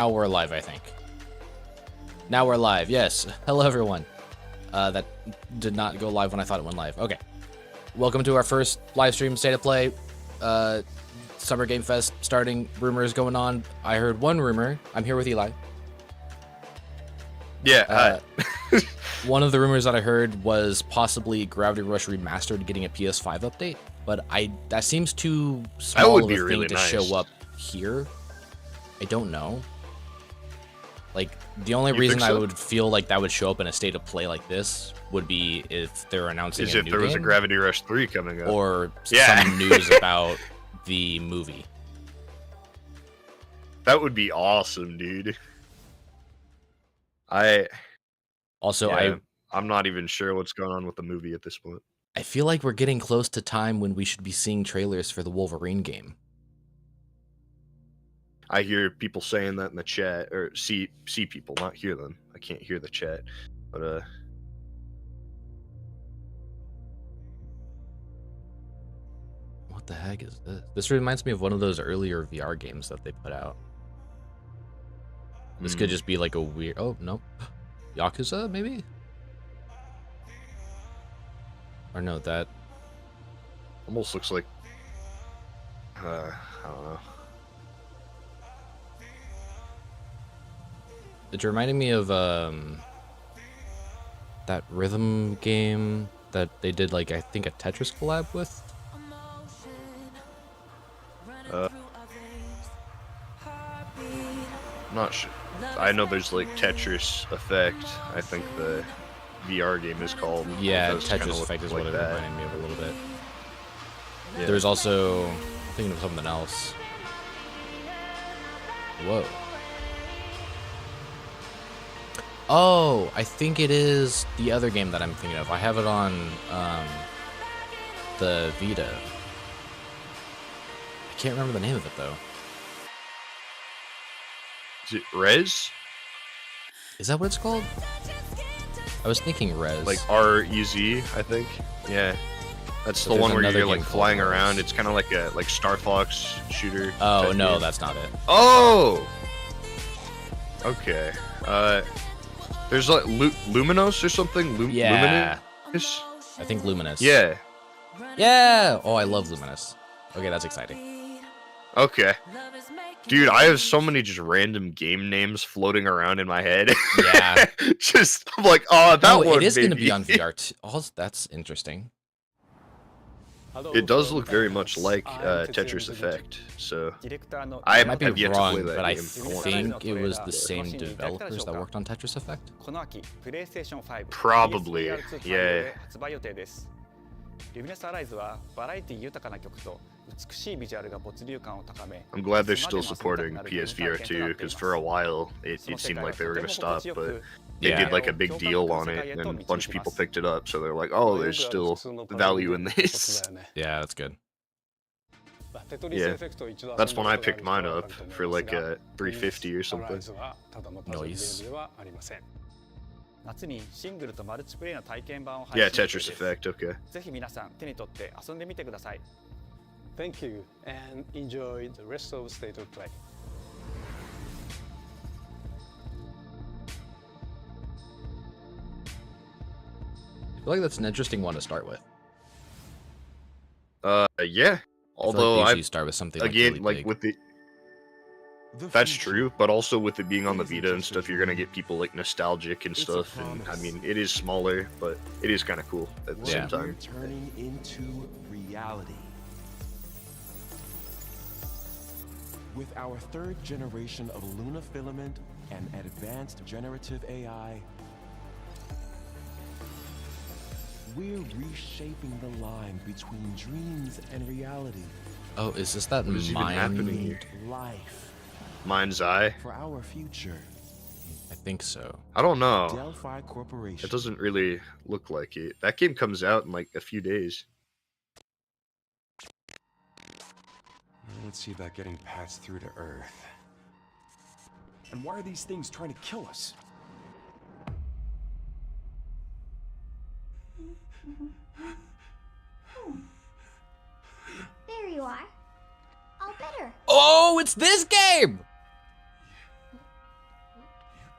Now we're live, I think. Now we're live, yes. Hello, everyone. That did not go live when I thought it went live. Okay. Welcome to our first live stream, State of Play. Summer Game Fest starting. Rumors going on. I heard one rumor. I'm here with Eli. Yeah. One of the rumors that I heard was possibly Gravity Rush Remastered getting a PS5 update, but that seems too small of a thing to show up here. I don't know. Like, the only reason I would feel like that would show up in a State of Play like this would be if they're announcing a new game. If there was a Gravity Rush 3 coming up. Or some news about the movie. That would be awesome, dude. I'm not even sure what's going on with the movie at this point. I feel like we're getting close to time when we should be seeing trailers for the Wolverine game. I hear people saying that in the chat, or see people, not hear them. I can't hear the chat, but what the heck is this? This reminds me of one of those earlier VR games that they put out. This could just be like a weird. Oh no, Yakuza maybe. Or no, that almost looks like I don't know. It's reminding me of that rhythm game that they did, like, I think a Tetris collab with. I'm not sure. I know there's like Tetris Effect. I think the VR game is called. Yeah, Tetris Effect is what it reminded me of a little bit. Yeah. There's also, I'm thinking of something else. Whoa. Oh, I think it is the other game that I'm thinking of. I have it on the Vita. I can't remember the name of it, though. Is it Rez? Is that what it's called? I was thinking Rez. Like R-E-Z, I think. Yeah. That's the one where you're like flying around. It's kind of like a Star Fox shooter. Oh, no, that's not it. Oh! Okay. There's like Luminous or something? Yeah. Luminous? I think Luminous. Yeah. Yeah! Oh, I love Luminous. Okay, that's exciting. Okay. Dude, I have so many just random game names floating around in my head. Yeah. I'm like, oh, that one, it is going to be on VR too. Oh, that's interesting. It does look very much like Tetris Effect, so I might be wrong, but I think it was the same developers that worked on Tetris Effect. Probably, yeah. I'm glad they're still supporting PSVR 2, because for a while it seemed like they were going to stop, but they did like a big deal on it, and a bunch of people picked it up, so they're like, oh, there's still value in this. Yeah, that's good. Yeah, that's when I picked mine up for like a $350 or something. Nice. Yeah, Tetris Effect, okay. Thank you, and enjoy the rest of State of Play. I feel like that's an interesting one to start with. Yeah. Although I start with something again, like, really with the that's true, but also with it being on the Vita and stuff, you're gonna get people like nostalgic and stuff. And I mean, it is smaller, but it is kind of cool at the same time. Turning into reality. With our third generation of Luna filament and advanced generative AI, we're reshaping the line between dreams and reality. Oh, is this that Mind life? Mind's Eye? For our future. I think so. I don't know. Delphi Corporation. It doesn't really look like it. That game comes out in like a few days. Let's see about getting passed through to Earth. And why are these things trying to kill us? There you are. All better. Oh, it's this game!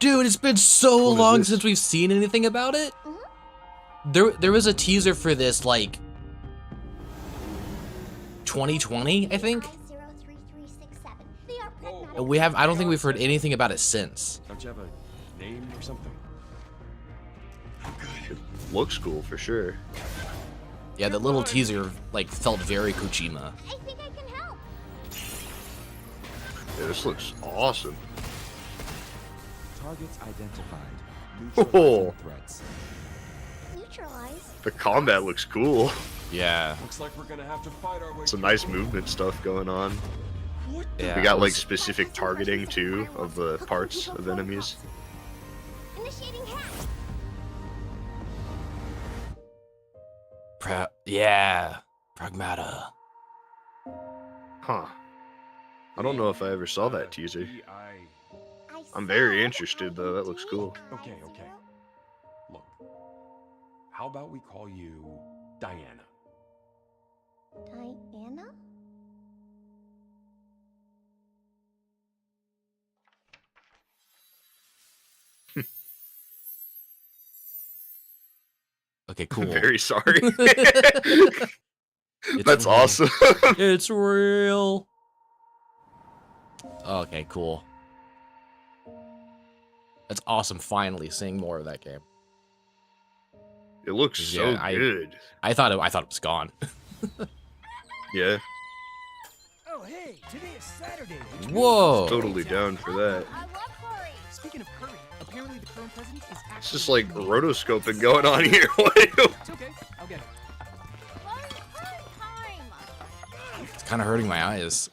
Dude, it's been so What is long this? since we've seen anything about it. There was a teaser for this, like, 2020, I think. I don't think we've heard anything about it since. Don't you have a name or something? It looks cool for sure. Yeah, the little teaser, like, felt very Kojima. I think I can help. Yeah, this looks awesome. Targets identified. Oh. Neutralizing threats. Neutralize. The combat looks cool. Yeah. Looks like we're gonna have to fight our way. Some nice movement stuff going on. Yeah. We got like specific targeting too of the parts of enemies. Initiating hack. Yeah. Pragmata. Huh. I don't know if I ever saw that teaser. I I'm very interested though, that looks cool. Okay. Look. How about we call you Diana? Diana? Okay, cool. Very sorry. It's That's real. awesome. It's real. Okay, cool. That's awesome. Finally seeing more of that game. It looks so Yeah, good. I thought it was gone. Yeah, Oh, hey, today is Saturday. Whoa. totally down for that. I love curry. Speaking of curry, apparently the current president is actually... It's just like rotoscoping going on here. What are you- It's okay, I'll get it. Time. It's kind of hurting my eyes.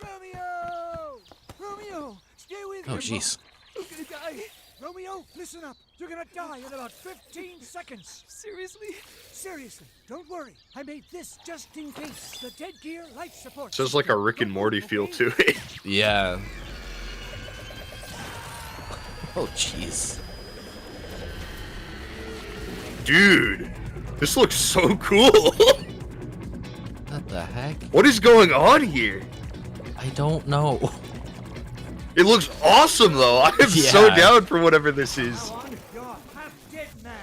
Romeo! Romeo! Stay with me. Oh, jeez. I'm gonna die. Romeo, listen up. You're gonna die in about 15 seconds. Seriously? Seriously. Don't worry. I made this just in case. The dead gear life support. Sounds like a Rick and Morty feel to it. Yeah. Oh, jeez. Dude, this looks so cool. What the heck? What is going on here? I don't know. It looks awesome though. I am so Yeah. down for whatever this is. Now on your half-dead man.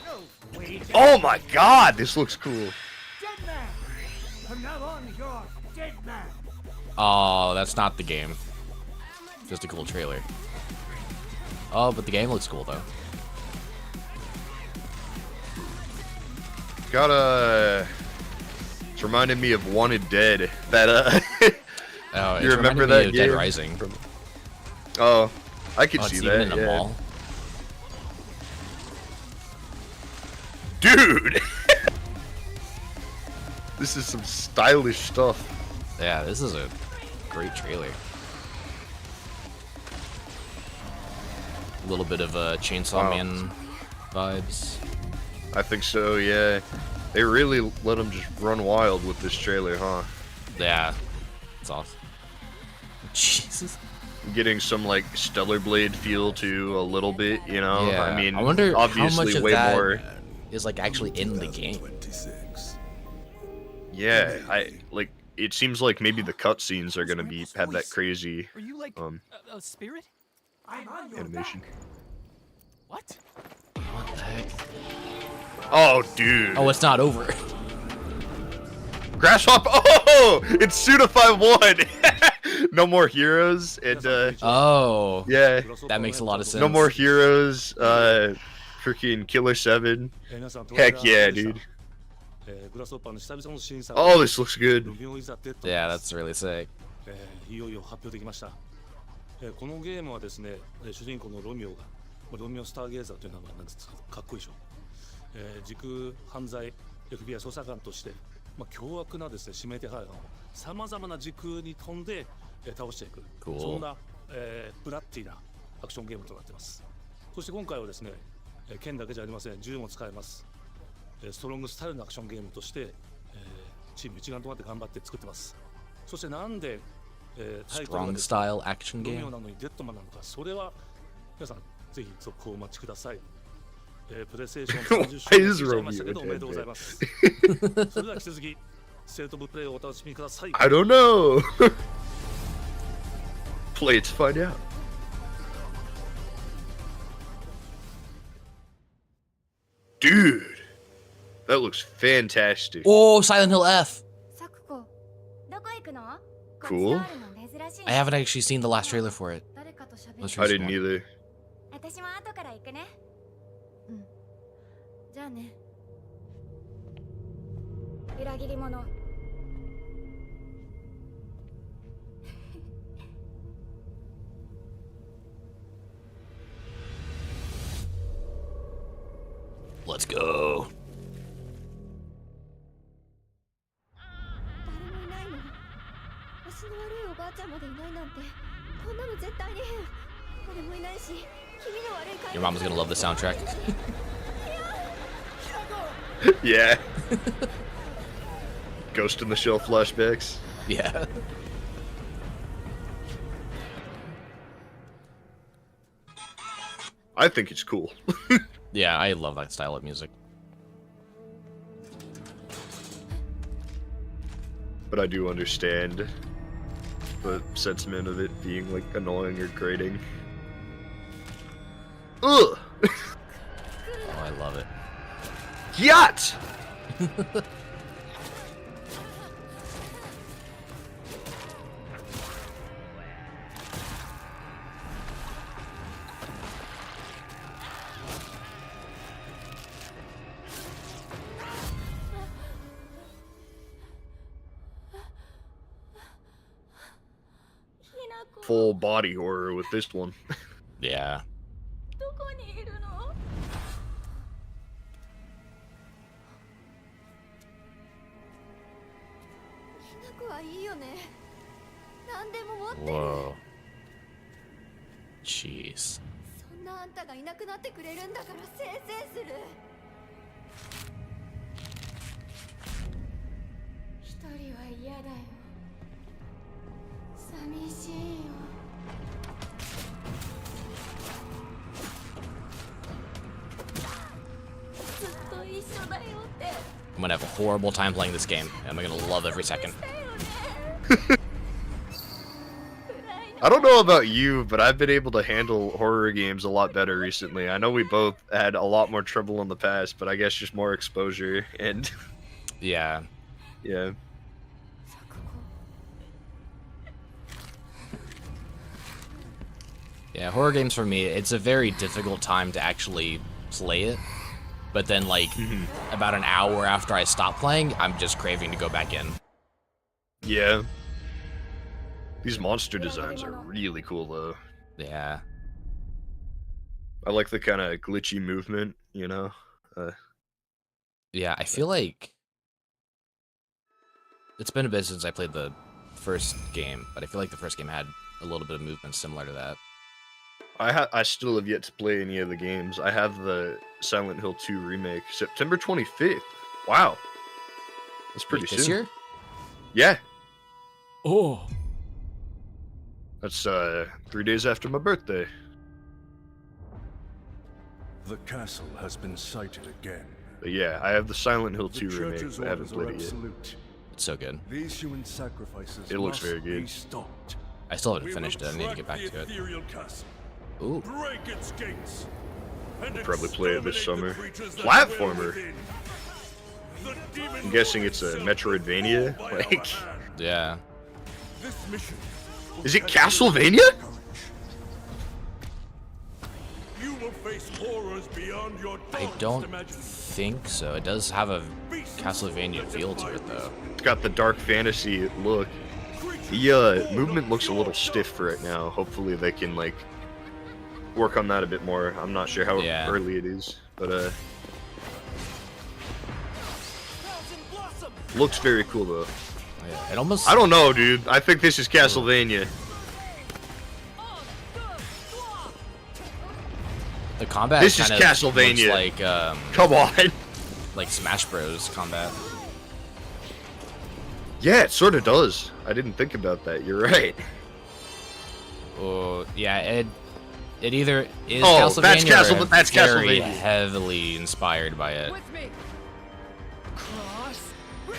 No, wait. Oh my god, this looks cool. Dead man. From now on, you're dead man. Oh, that's not the game. Just a cool trailer. Oh, but the game looks cool though. It's reminding me of Wanted Dead. That Oh, You it's remember reminded me that of Dead game? Rising. Oh, I could Oh, see it's even that. in a Yeah. mall. Dude, this is some stylish stuff. Yeah, this is a great trailer. A little bit of Chainsaw Wow. Man vibes. I think so. Yeah, they really let him just run wild with this trailer, huh? Yeah, it's awesome. Jesus. Getting some like Stellar Blade feel to a little bit, you know. Yeah. I mean, I wonder obviously how much of way that more. is like actually in the game. Yeah, it seems like maybe the cutscenes are gonna have that crazy Are you like a spirit? I'm on your animation. back. What? What the heck? Oh, dude. Oh, it's not over. Grasshopper. Oh, it's Suda 5-1. No more heroes and Oh, yeah, that makes a lot of sense. no more heroes. Freaking Killer 7. Heck yeah, dude. Oh, this looks good. Yeah, that's really sick. いよいよ発表できました。このゲームはですね、主人公のロミオが、ロミオスターゲーザーという名前なんですが、かっこいいでしょ。時空犯罪 FBI 捜査官として、凶悪なですね、指名手配犯をさまざまな時空に飛んで、倒していく、 Cool. そんな、ブラッディなアクションゲームとなっています。そして今回はですね、剣だけじゃありません、銃も使えます。ストロングスタイルのアクションゲームとして、チーム一丸となって頑張って作ってます。そしてなんで、タイトルが Strong ですね style action ロミオ game. なのにデッドマンなのか、それは皆さんぜひ続行をお待ちください。プレイステーション30周 Why 年 is 過ぎちゃいましたけ Romeo ど、おめでとうございます。それでは引き続き、ステートオブプレイをお楽しみください。 I don't know. Play it to find out. Dude, that looks fantastic. Oh, Silent Hill F. Cool. I haven't actually seen the last trailer for it. I didn't either. Let's go. Your mom's gonna love the soundtrack. Yeah. Ghost in the Shell flashbacks. Yeah. I think it's cool. Yeah, I love that style of music. But I do understand the sentiment of it being like annoying or grating. Ugh! Oh, I love it. Yacht! Full body horror with this one. Yeah. Whoa. Jeez. I'm gonna have a horrible time playing this game, and I'm gonna love every second. I don't know about you, but I've been able to handle horror games a lot better recently. I know we both had a lot more trouble in the past, but I guess just more exposure and... Yeah. Yeah. Yeah, horror games for me, it's a very difficult time to actually play it. But then, like, about an hour after I stop playing, I'm just craving to go back in. Yeah. These monster designs are really cool, though. Yeah. I like the kind of glitchy movement, you know? Yeah, I feel like... It's been a bit since I played the first game, but I feel like the first game had a little bit of movement similar to that. I still have yet to play any of the games. I have the Silent Hill 2 remake, September 25th. Wow. That's pretty soon. This year? Yeah. Oh. That's 3 days after my birthday. The castle has been sighted again. But yeah, I have the Silent Hill 2 remake. I haven't played it yet. It's so good. These human sacrifices it looks very good. I still haven't finished it. I need to get back to it. Ooh. I'll probably play it this summer. Platformer? I'm guessing it's a Metroidvania? Like... Yeah. Is it Castlevania? I don't think so. It does have a Castlevania feel to it, though. It's got the dark fantasy look. The movement looks a little stiff right now. Hopefully they can, like, work on that a bit more. I'm not sure how early it is, but looks very cool though. Yeah, it almost... I don't know, dude. I think this is Castlevania. The combat. This is Castlevania. Like come on. Like Smash Bros. Combat. Yeah, it sort of does. I didn't think about that. You're right. Oh yeah, it either is Castlevania or that's very Castlevania. heavily inspired by it.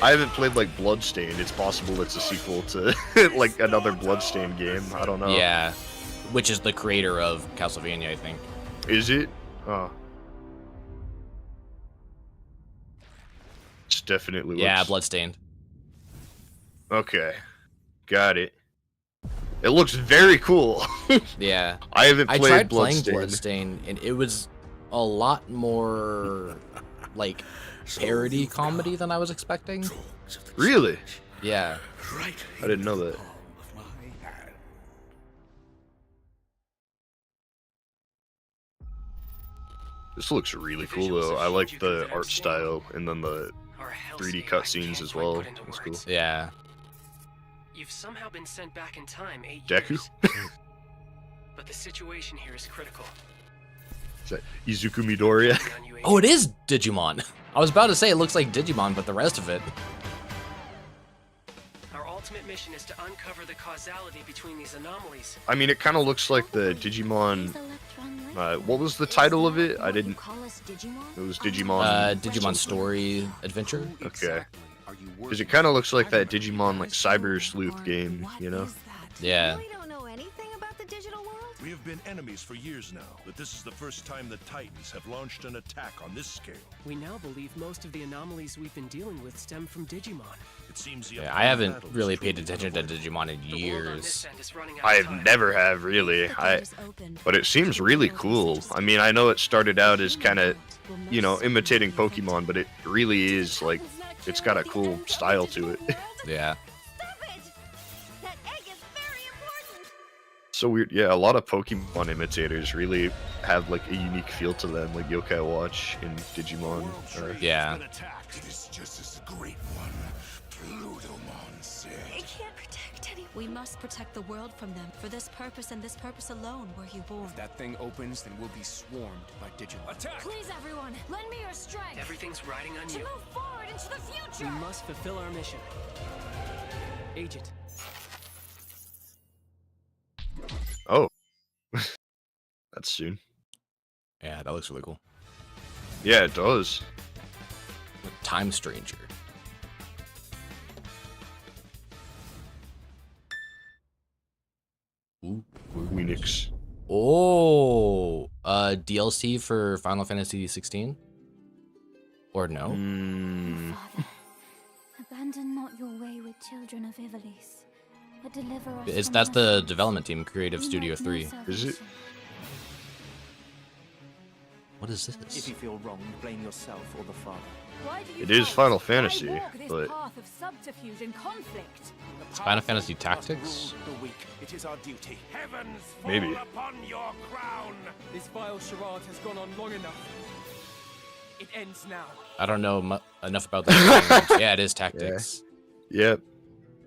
I haven't played like Bloodstained. It's possible it's a sequel to like another Bloodstained game. I don't know. Yeah, which is the creator of Castlevania, I think. Is it? Oh. It's definitely Yeah, looks... bloodstained. Okay, got it. It looks very cool. Yeah. I haven't played I tried playing Bloodstained. Bloodstained, and it was a lot more like parody comedy than I was expecting. Really? Yeah. I didn't know that. This looks really cool though. I like the art style and then the 3D cutscenes as well. That's cool. Yeah. You've somehow been sent back in time 8 Deku? years. But the situation here is critical. Is that Izuku Midoriya? Oh, it is Digimon. I was about to say it looks like Digimon, but the rest of it. Our ultimate mission is to uncover the causality between these anomalies. I mean, it kind of looks like the Digimon. What was the title of it? I didn't. It was Digimon. Digimon Story Adventure. Okay. Because it kind of looks like that Digimon like Cyber Sleuth game, you know? Yeah. We don't know anything about the digital world. We have been enemies for years now, but this is the first time the Titans have launched an attack on this scale. We now believe most of the anomalies we've been dealing with stem from Digimon. It seems the Yeah, I haven't really paid attention to Digimon in years. I never have really. But it seems really cool. I mean, I know it started out as kind of, you know, imitating Pokemon, but it really is like, it's got a cool style to it. Yeah. So weird. Yeah, a lot of Pokemon imitators really have like a unique feel to them, like Yokai Watch and Digimon. Yeah. It is just as a great one. Plutomon said. It can't protect anyone. We must protect the world from them. For this purpose and this purpose alone were you born. If that thing opens, then we'll be swarmed by Digimon. Attack! Please, everyone, lend me your strength. Everything's riding on To you. move forward into the future. We must fulfill our mission. Agent. Oh. That's soon. Yeah, that looks really cool. Yeah, it does. Time Stranger. Ooh. Phoenix. Oh, DLC for Final Fantasy 16? Or no? Father, abandon not your way with children of Ivalice, but deliver us. That's the development team, Creative Studio 3. Is it? What is If this? you feel wrong, blame yourself or the father. It is Final Fantasy, but It's Final Fantasy Tactics? It is our duty. Heavens Maybe. fall upon your crown! This vile charade has gone on long enough. It ends now. I don't know enough about those games. Yeah, it is Tactics. yep.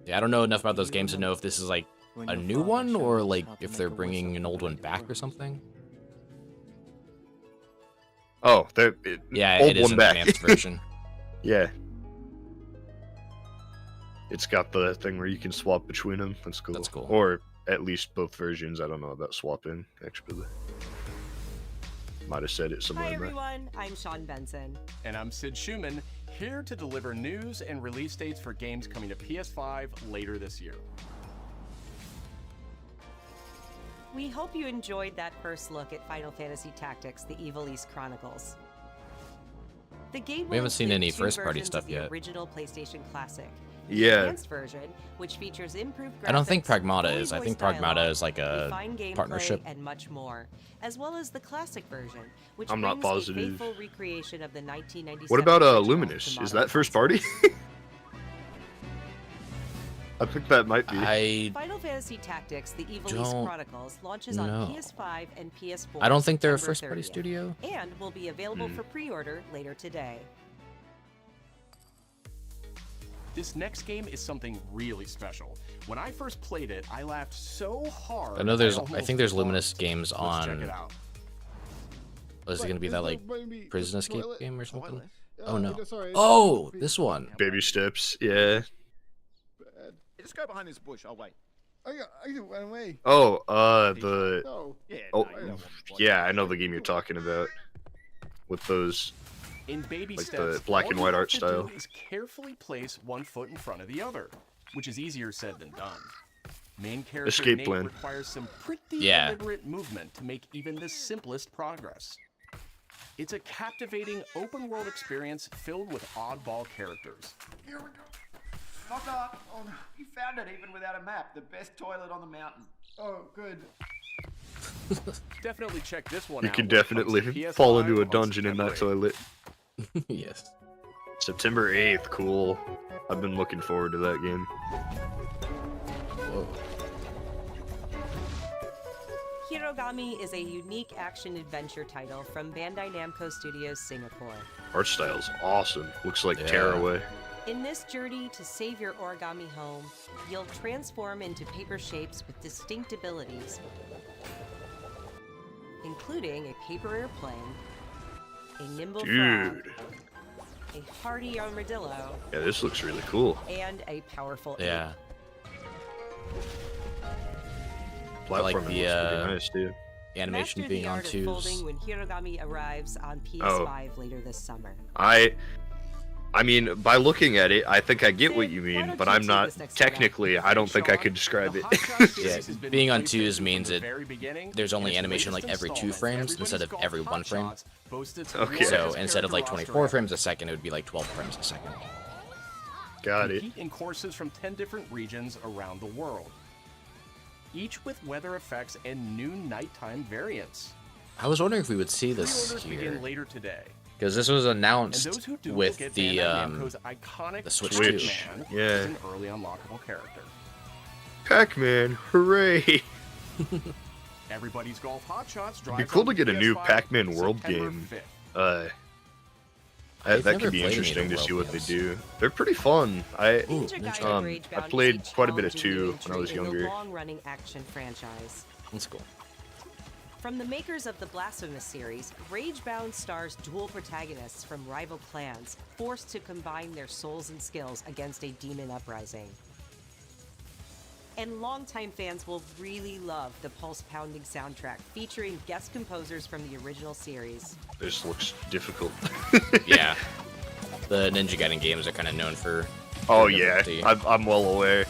Yeah, I don't know enough about those games to know if this is like a new one or like if they're bringing an old one back or something. Oh, Yeah, old it is one an back. enhanced version. Yeah. It's got the thing where you can swap between them. That's cool. That's cool. Or at least both versions. I don't know about swapping, actually. Might have said it somewhere Hi in there. everyone, I'm Sean Benson. And I'm Sid Schumann, here to deliver news and release dates for games coming to PS5 later this year. We hope you enjoyed that first look at Final Fantasy Tactics: The Ivalice Chronicles. The game We haven't seen any two first-party versions stuff of the yet. Original PlayStation Classic. The Yeah. enhanced version, which features improved graphics, I don't think Pragmata fully is. I voiced think Pragmata dialogue, is like a refined gameplay, partnership. and much more, as well as the classic version, which I'm not brings positive. a faithful recreation of the 1997 What about original Luminous? to Is modern that first consoles. party? I think that might be. I Final Fantasy Tactics: The Ivalice don't Chronicles launches know. on PS5 and PS4. I don't think they're a September first-party 30th, studio. and will be available for pre-order later today. This next game is something really special. When I first played it, I laughed so hard. I know there's. I almost think there's lost. Luminous games Let's check on. it out. Was it gonna be that like prison escape game or something? Oh no! Sorry. Oh, this one. Baby steps, yeah. Just go behind this bush. I'll wait. I went away. Oh, the. No. Oh, yeah, I know the game you're talking about. With those. In baby Like steps, the black all and you white have art to style. do is carefully place one foot in front of the other, which is easier said than done. Main character Escape Nate plan. requires some pretty Yeah. deliberate movement to make even the simplest progress. It's a captivating open-world experience filled with oddball characters. Here we go. Knock up. Oh, no. You found it even without a map. The best toilet on the mountain. Oh, good. Definitely check this one You out. can when it comes definitely to PS5 fall into a on dungeon in that September 8th. toilet. Yes. September 8th, cool. I've been looking forward to that game. Whoa. Hirogami is a unique action-adventure title from Bandai Namco Studios Singapore. Art style's awesome. Looks like Yeah. Tearaway. In this journey to save your origami home, you'll transform into paper shapes with distinct abilities, including a paper airplane, a nimble frog, Dude. a hardy armadillo, Yeah, this looks really cool. and a powerful Yeah. Platforming like looks the, pretty nice, too. Animation Master being the on art of twos. folding when Hirogami arrives on PS5 later this summer. I mean, by looking at it, I think I get what you mean, but I'm not technically. I don't think I could describe it. Yeah, being on twos means there's only animation like every 2 frames instead of every 1 frame. Okay. So instead of like 24 frames a second, it would be like 12 frames a second. Got it. Compete in courses from 10 different regions around the world, each with weather effects and new nighttime variants. I was wondering if we would see this Pre-orders here, begin later today. because this was announced And those who do with will get the Bandai Namco's iconic Switch Pac-Man 2. Yeah. as an early unlockable character. Pac-Man, hooray! Everybody's Golf Hotshots It'd be drives cool on to get a new PS5 Pac-Man world September game. 5th. I've That never could be played any of interesting the to see world what they games. do. They're pretty fun. I Ragebound played is a quite a bit of challenging 2 when I was entry in the younger. long-running action franchise. That's cool. From the makers of the Blasphemous series, Ragebound stars dual protagonists from rival clans, forced to combine their souls and skills against a demon uprising. And longtime fans will really love the pulse-pounding soundtrack, featuring guest composers from the original series. This looks difficult. Yeah. The Ninja Gaiden games are kind of known for... Oh their yeah, difficulty. I'm well aware.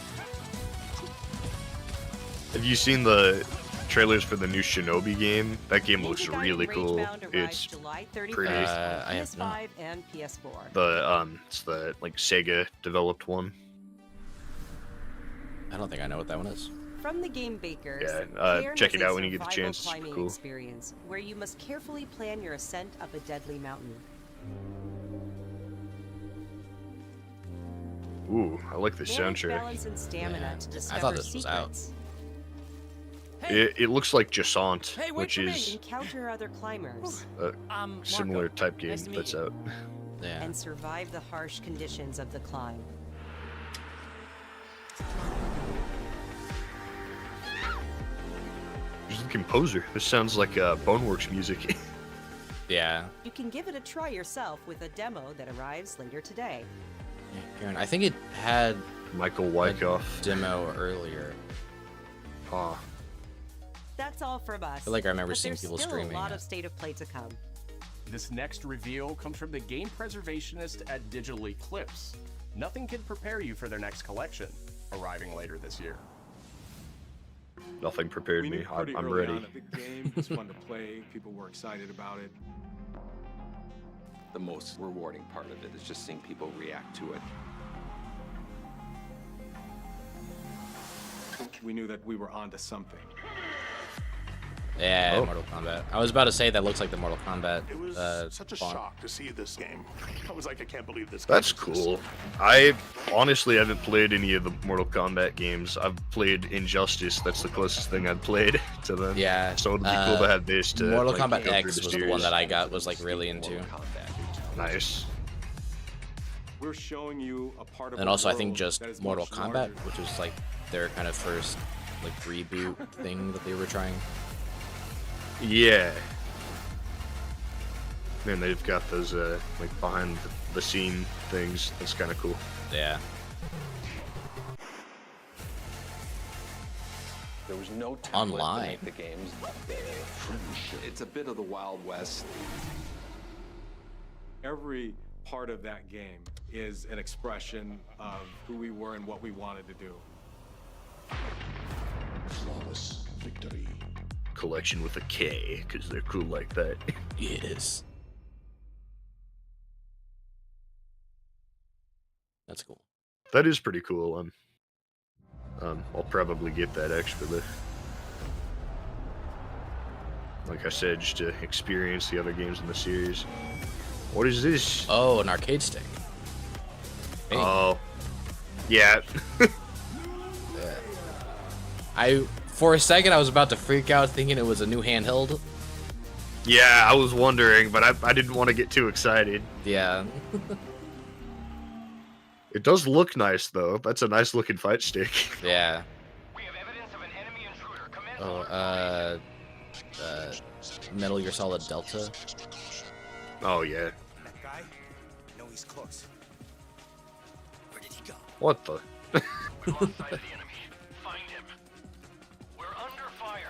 Have you seen the trailers for the new Shinobi game? That game looks Ninja Gaiden really cool. Ragebound arrives It's July 31st pretty. on I have not. PS5 and PS4. It's the like Sega developed one. I don't think I know what that one is. From the game bakers, Yeah, Cairn check is it out a when you get the survival chance. It's super climbing cool. experience where you must carefully plan your ascent up a deadly mountain. Ooh, I like the Manage soundtrack. balance and stamina to discover I thought this was out. secrets. It looks like Jasant, Hey, wait which for me. is Encounter other climbers a similar Marco, type game nice to meet that's you. out. Yeah. and survive the harsh conditions of the climb. Who's the composer? This sounds like Boneworks music. Yeah. You can give it a try yourself with a demo that arrives later today. Aaron, I think it had Michael Wyckoff a demo earlier. Ah. That's all from us. I feel like I remember but seeing there's people still streaming a lot it. of State of Play to come. This next reveal comes from the game preservationist at Digital Eclipse. Nothing can prepare you for their next collection, arriving later this year. Nothing prepared We me. knew pretty I'm early ready. on that the game was fun to play. People were excited about it. The most rewarding part of it is just seeing people react to it. We knew that we were onto something. Yeah, Oh. Mortal Kombat. I was about to say that looks like the Mortal Kombat. It was such a font. shock to see this game. I was like, I can't believe this. That's game exists. cool. I honestly haven't played any of the Mortal Kombat games. I've played Injustice. That's the closest thing I've played to them. Yeah. So it'd be cool to have this to Mortal like, Kombat go through X the was the one series. that I got was like really into. Nice. We're showing you a part of And a also I think world just that is Mortal much Kombat, larger. which was like their kind of first like reboot thing that they were trying. Yeah. Man, they've got those like behind the scene things. That's kind of cool. Yeah. There was no template Online. to make the games. It's a bit of the Wild West. Every part of that game is an expression of who we were and what we wanted to do. Flawless victory. Collection with a K, because they're cool like that. Yes. That's cool. That is pretty cool. I'll probably get that extra. Like I said, just to experience the other games in the series. What is this? Oh, an arcade stick. Hey. Oh, yeah. For a second, I was about to freak out thinking it was a new handheld. Yeah, I was wondering, but I didn't want to get too excited. Yeah. It does look nice, though. That's a nice looking fight stick. Yeah. We have evidence of an enemy intruder. Metal Gear Solid Delta. Oh, yeah. That guy? No, he's close. Where did he go? What the? We're on side of the enemy. Find him. We're under fire.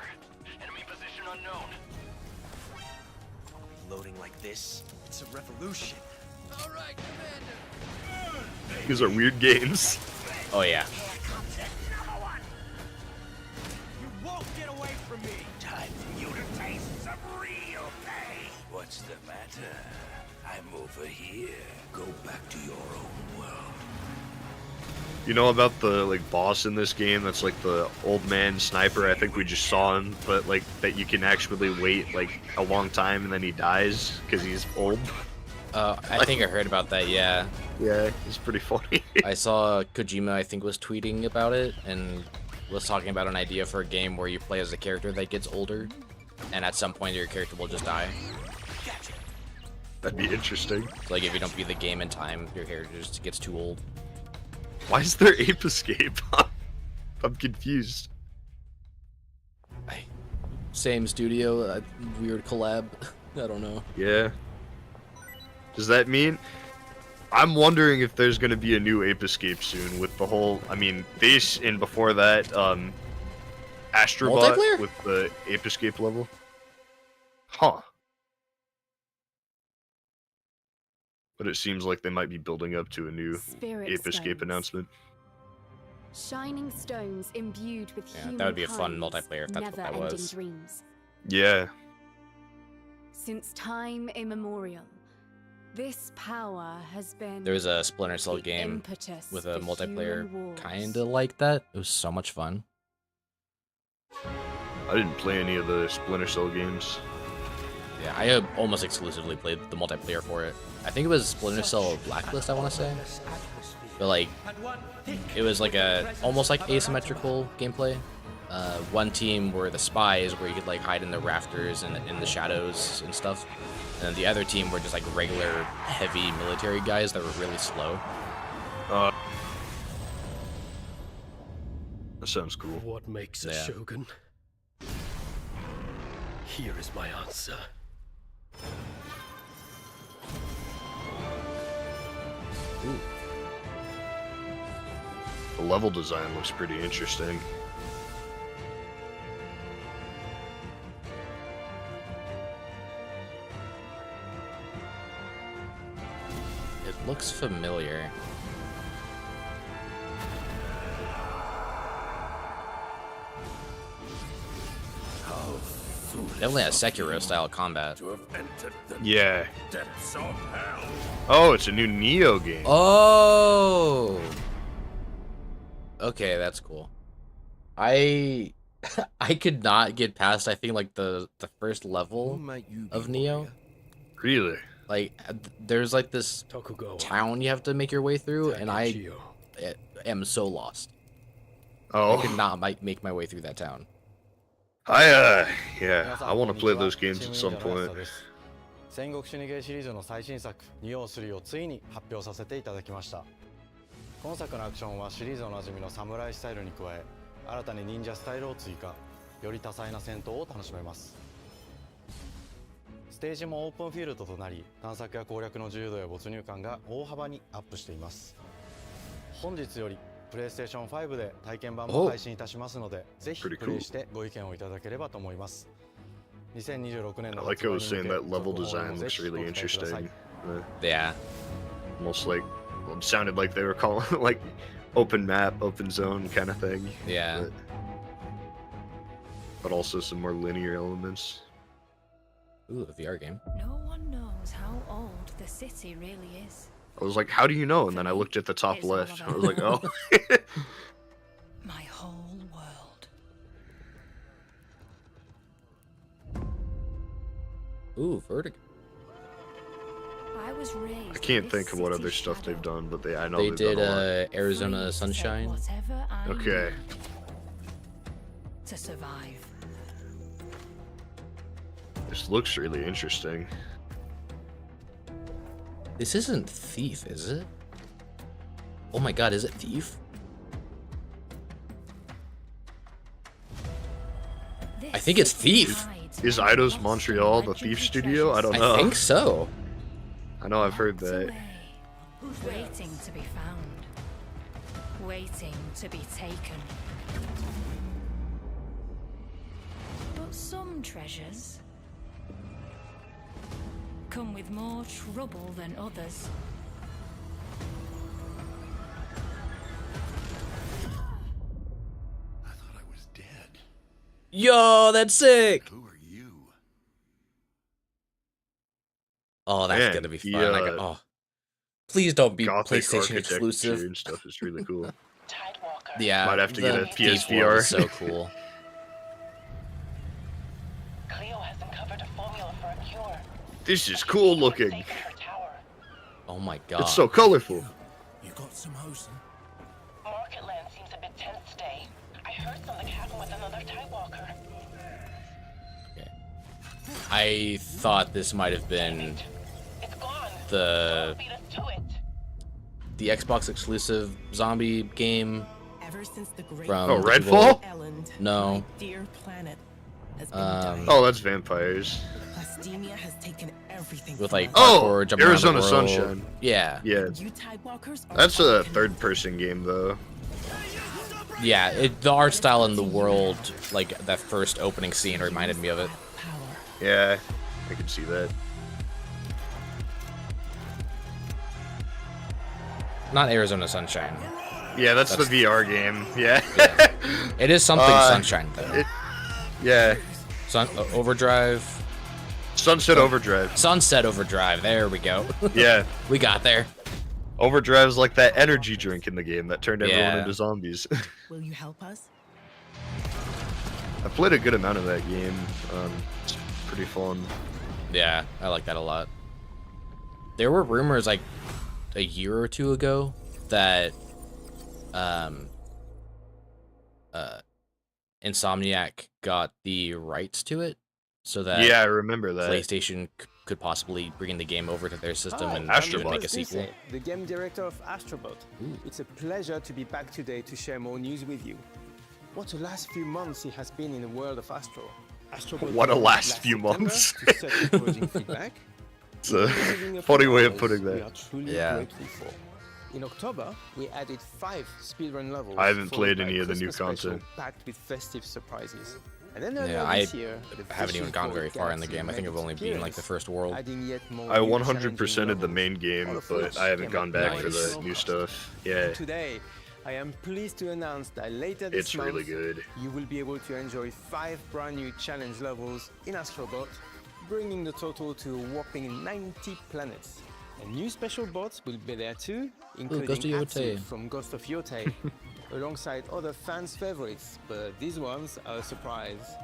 Enemy position unknown. Loading like this? It's a revolution. All right, Commander. These are weird games. Oh, yeah. You won't get away from me. Time for you to taste some real pain. What's the matter? I'm over here. Go back to your own world. You know about the boss in this game that's like the old man sniper? I think we just saw him, but like that you can actually wait like a long time and then he dies because he's old. I think I heard about that, yeah. Yeah, it's pretty funny. I saw Kojima, I think, was tweeting about it and was talking about an idea for a game where you play as a character that gets older, and at some point your character will just die. That'd be interesting. So, like, if you don't beat the game in time, your character just gets too old. Why is there Ape Escape? I'm confused. Same studio, weird collab. I don't know. Yeah. Does that mean... I'm wondering if there's going to be a new Ape Escape soon with the whole... I mean, this and before that, Astrobot with the Ape Escape level. Huh. But it seems like they might be building up to a new Ape Escape announcement. Shining stones imbued with human that would be a fun multiplayer if that's what that was. Dreams. Yeah. Since time immemorial, this power has been. There was a Splinter Cell game with a multiplayer kinda like that. It was so much fun. I didn't play any of the Splinter Cell games. Yeah, I almost exclusively played the multiplayer for it. I think it was Splinter Cell Blacklist, I want to say. But like, it was like almost like asymmetrical gameplay. One team were the spies, where you could like hide in the rafters and in the shadows and stuff. And then the other team were just like regular heavy military guys that were really slow. That sounds cool. What makes a shogun? Here is my answer. Ooh. The level design looks pretty interesting. It looks familiar. Definitely a Sekiro-style combat. Yeah. Oh, it's a new Neo game. Oh! Okay, that's cool. I could not get past, I think, like, the first level of Neo. Really? Like, there's, like, this town you have to make your way through, and I am so lost. Oh. I could not make my way through that town. Yeah, I want to play those games at some point. 戦国シニゲーシリーズの最新作「ニオ3」をついに発表させていただきました。今作のアクションはシリーズおなじみのサムライスタイルに加え、新たに忍者スタイルを追加、より多彩な戦闘を楽しめます。ステージもオープンフィールドとなり、探索や攻略の自由度や没入感が大幅にアップしています。本日よりプレイステーション5で体験版も配信いたしますので、ぜひプレイしてご意見をいただければと思います。2026年の Like I was saying, that level design looks really interesting. Yeah. Almost like, well, it sounded like they were calling it like open map, open zone kind of thing. Yeah. But also some more linear elements. Ooh, a VR game. No one knows how old the city really is. I was like, how do you know? And then I looked at the top left. I was like, oh. My whole world. Ooh, Vertigo. I was raised. I can't think of what other stuff they've done, but I know they they've did done Arizona Sunshine. Okay. To survive. This looks really interesting. This isn't Thief, is it? Oh my god, is it Thief? I think it's Thief. Is Eidos Montreal the Thief studio? I don't know. I think so. I know I've heard that. Waiting to be found. Waiting to be taken. But some treasures come with more trouble than others. Yo, that's sick. Who are you? Oh, that's Man, gonna be fun. Oh, please don't be Gothic PlayStation architecture exclusive. and stuff is really cool. Yeah, might have to get a Thief world PSVR. is so cool. Cleo has uncovered a formula for a cure. This is cool looking. Oh my god. It's so colorful. You got some hosen? Marketland seems a bit tense today. I heard something happen with another Tidewalker. I thought this might have been the Xbox exclusive zombie game from Redfall? No. Oh, that's vampires. Plastemia has taken everything. With like parkour, jumping around the Arizona world. Sunshine. Yeah. Yeah. That's a third-person game though. Yeah, the art style in the world, like that first opening scene, reminded me of it. Yeah, I can see that. Not Arizona Sunshine. Yeah, that's the VR game. Yeah. It is something Sunshine though. Yeah. Overdrive. Sunset Overdrive. Sunset Overdrive. There we go. Yeah. We got there. Overdrive's like that energy drink in the game that turned everyone into zombies. Will you help us? I played a good amount of that game. It's pretty fun. Yeah, I like that a lot. There were rumors like a year or two ago that Insomniac got the rights to it, so that I remember that PlayStation could possibly bring the game over to their system and even make a sequel. The game director of Astrobot. It's a pleasure to be back today to share more news with you. What a last few months it has been in the world of Astro. What a last few months. It's a funny way of putting that. We are truly grateful for. In October, we added 5 speedrun levels. I haven't played followed by any of the new Christmas special content. packed with festive surprise. And then Yeah, I haven't even gone very far in the game. I think I've only been like the first world. I 100%ed the main game, but I haven't gone back for the new stuff. Yeah. Today, I am pleased to announce that later this month, really good. you will be able to enjoy 5 brand new challenge levels in Astrobot, bringing the total to a whopping 90 planets. And new special bots will be there too, including Ghost of Atsu Yotei. from Ghost of Yotei, alongside other fans' favorites, but these ones are a surprise.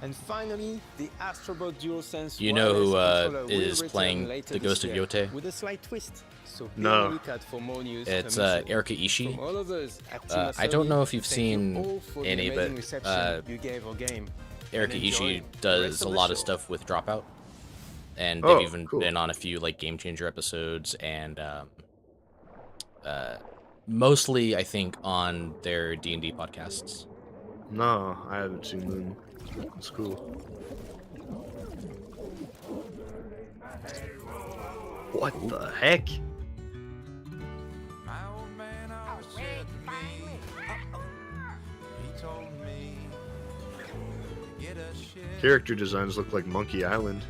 And finally, the Astrobot DualSense You know who wireless controller will is return playing later the this Ghost of year Yotei? with a slight twist. So be No. on the lookout for more news It's coming soon. Erika Ishii. From all of us at Team I don't Asobi, know if you've thank you seen all for the any, amazing but reception you gave our game. Erika And enjoy Ishii the does rest a of the lot of show. stuff with Dropout, and Oh, they've even cool. been on a few like Game Changer episodes, and mostly I think on their D&D podcasts. No, I haven't seen them. It's cool. What the heck? Character designs look like Monkey Island.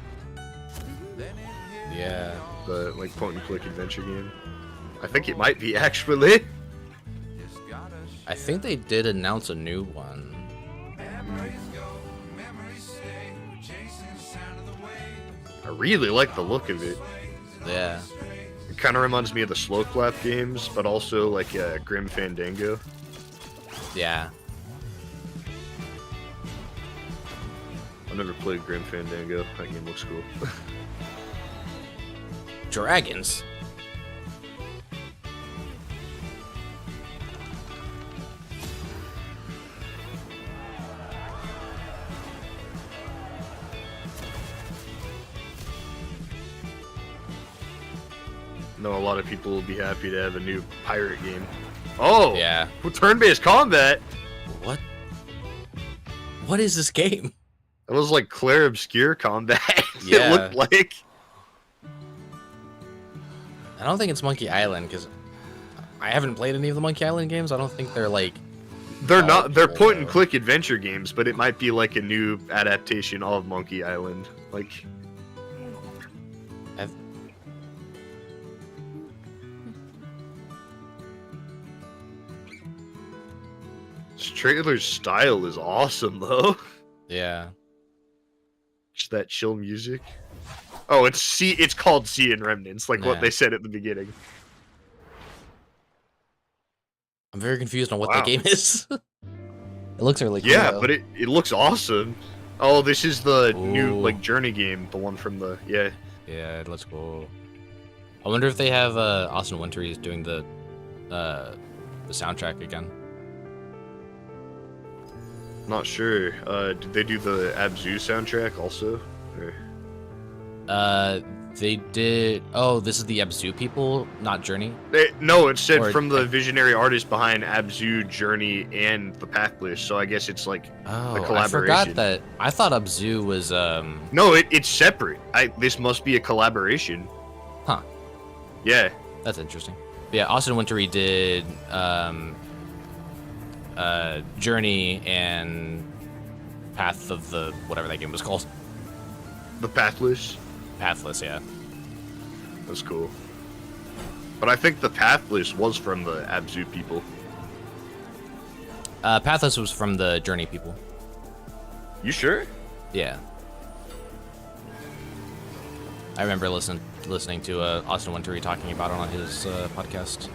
Yeah. The like point and click adventure game. I think it might be actually. I think they did announce a new one. I really like the look of it. Yeah. It kind of reminds me of the Slow Clap games, but also like Grim Fandango. Yeah. I've never played Grim Fandango. That game looks cool. Dragons? I know a lot of people will be happy to have a new pirate game. Oh! Yeah. Turn-based combat? What? What is this game? It was like Claire Obscure combat. Yeah. It looked like. I don't think it's Monkey Island, because I haven't played any of the Monkey Island games. I don't think they're like... They're not. They're point-and-click adventure games, but it might be like a new adaptation of Monkey Island. Like... This trailer's style is awesome, though. Yeah. Just that chill music. Oh, it's called Sea and Remnants, like what they said at the beginning. I'm very confused on what that game is. It looks really cool. Yeah, though. but it looks awesome. Oh, this is the new like Journey game, the one from the Yeah, it looks cool. I wonder if they have Austin Wintory doing the soundtrack again. Not sure. Did they do the Abzu soundtrack also? Or... They did. Oh, this is the Abzu people, not Journey. No, it said from the visionary artist behind Abzu, Journey, and the Pathless. So I guess it's like a collaboration. I forgot that. I thought Abzu was. No, it's separate. This must be a collaboration. Huh. Yeah. That's interesting. But yeah, Austin Wintory did Journey and Path of the whatever that game was called. The Pathless. Pathless, yeah. That's cool. But I think the Pathless was from the Abzu people. Pathless was from the Journey people. You sure? Yeah. I remember listening to Austin Wintory talking about it on his podcast.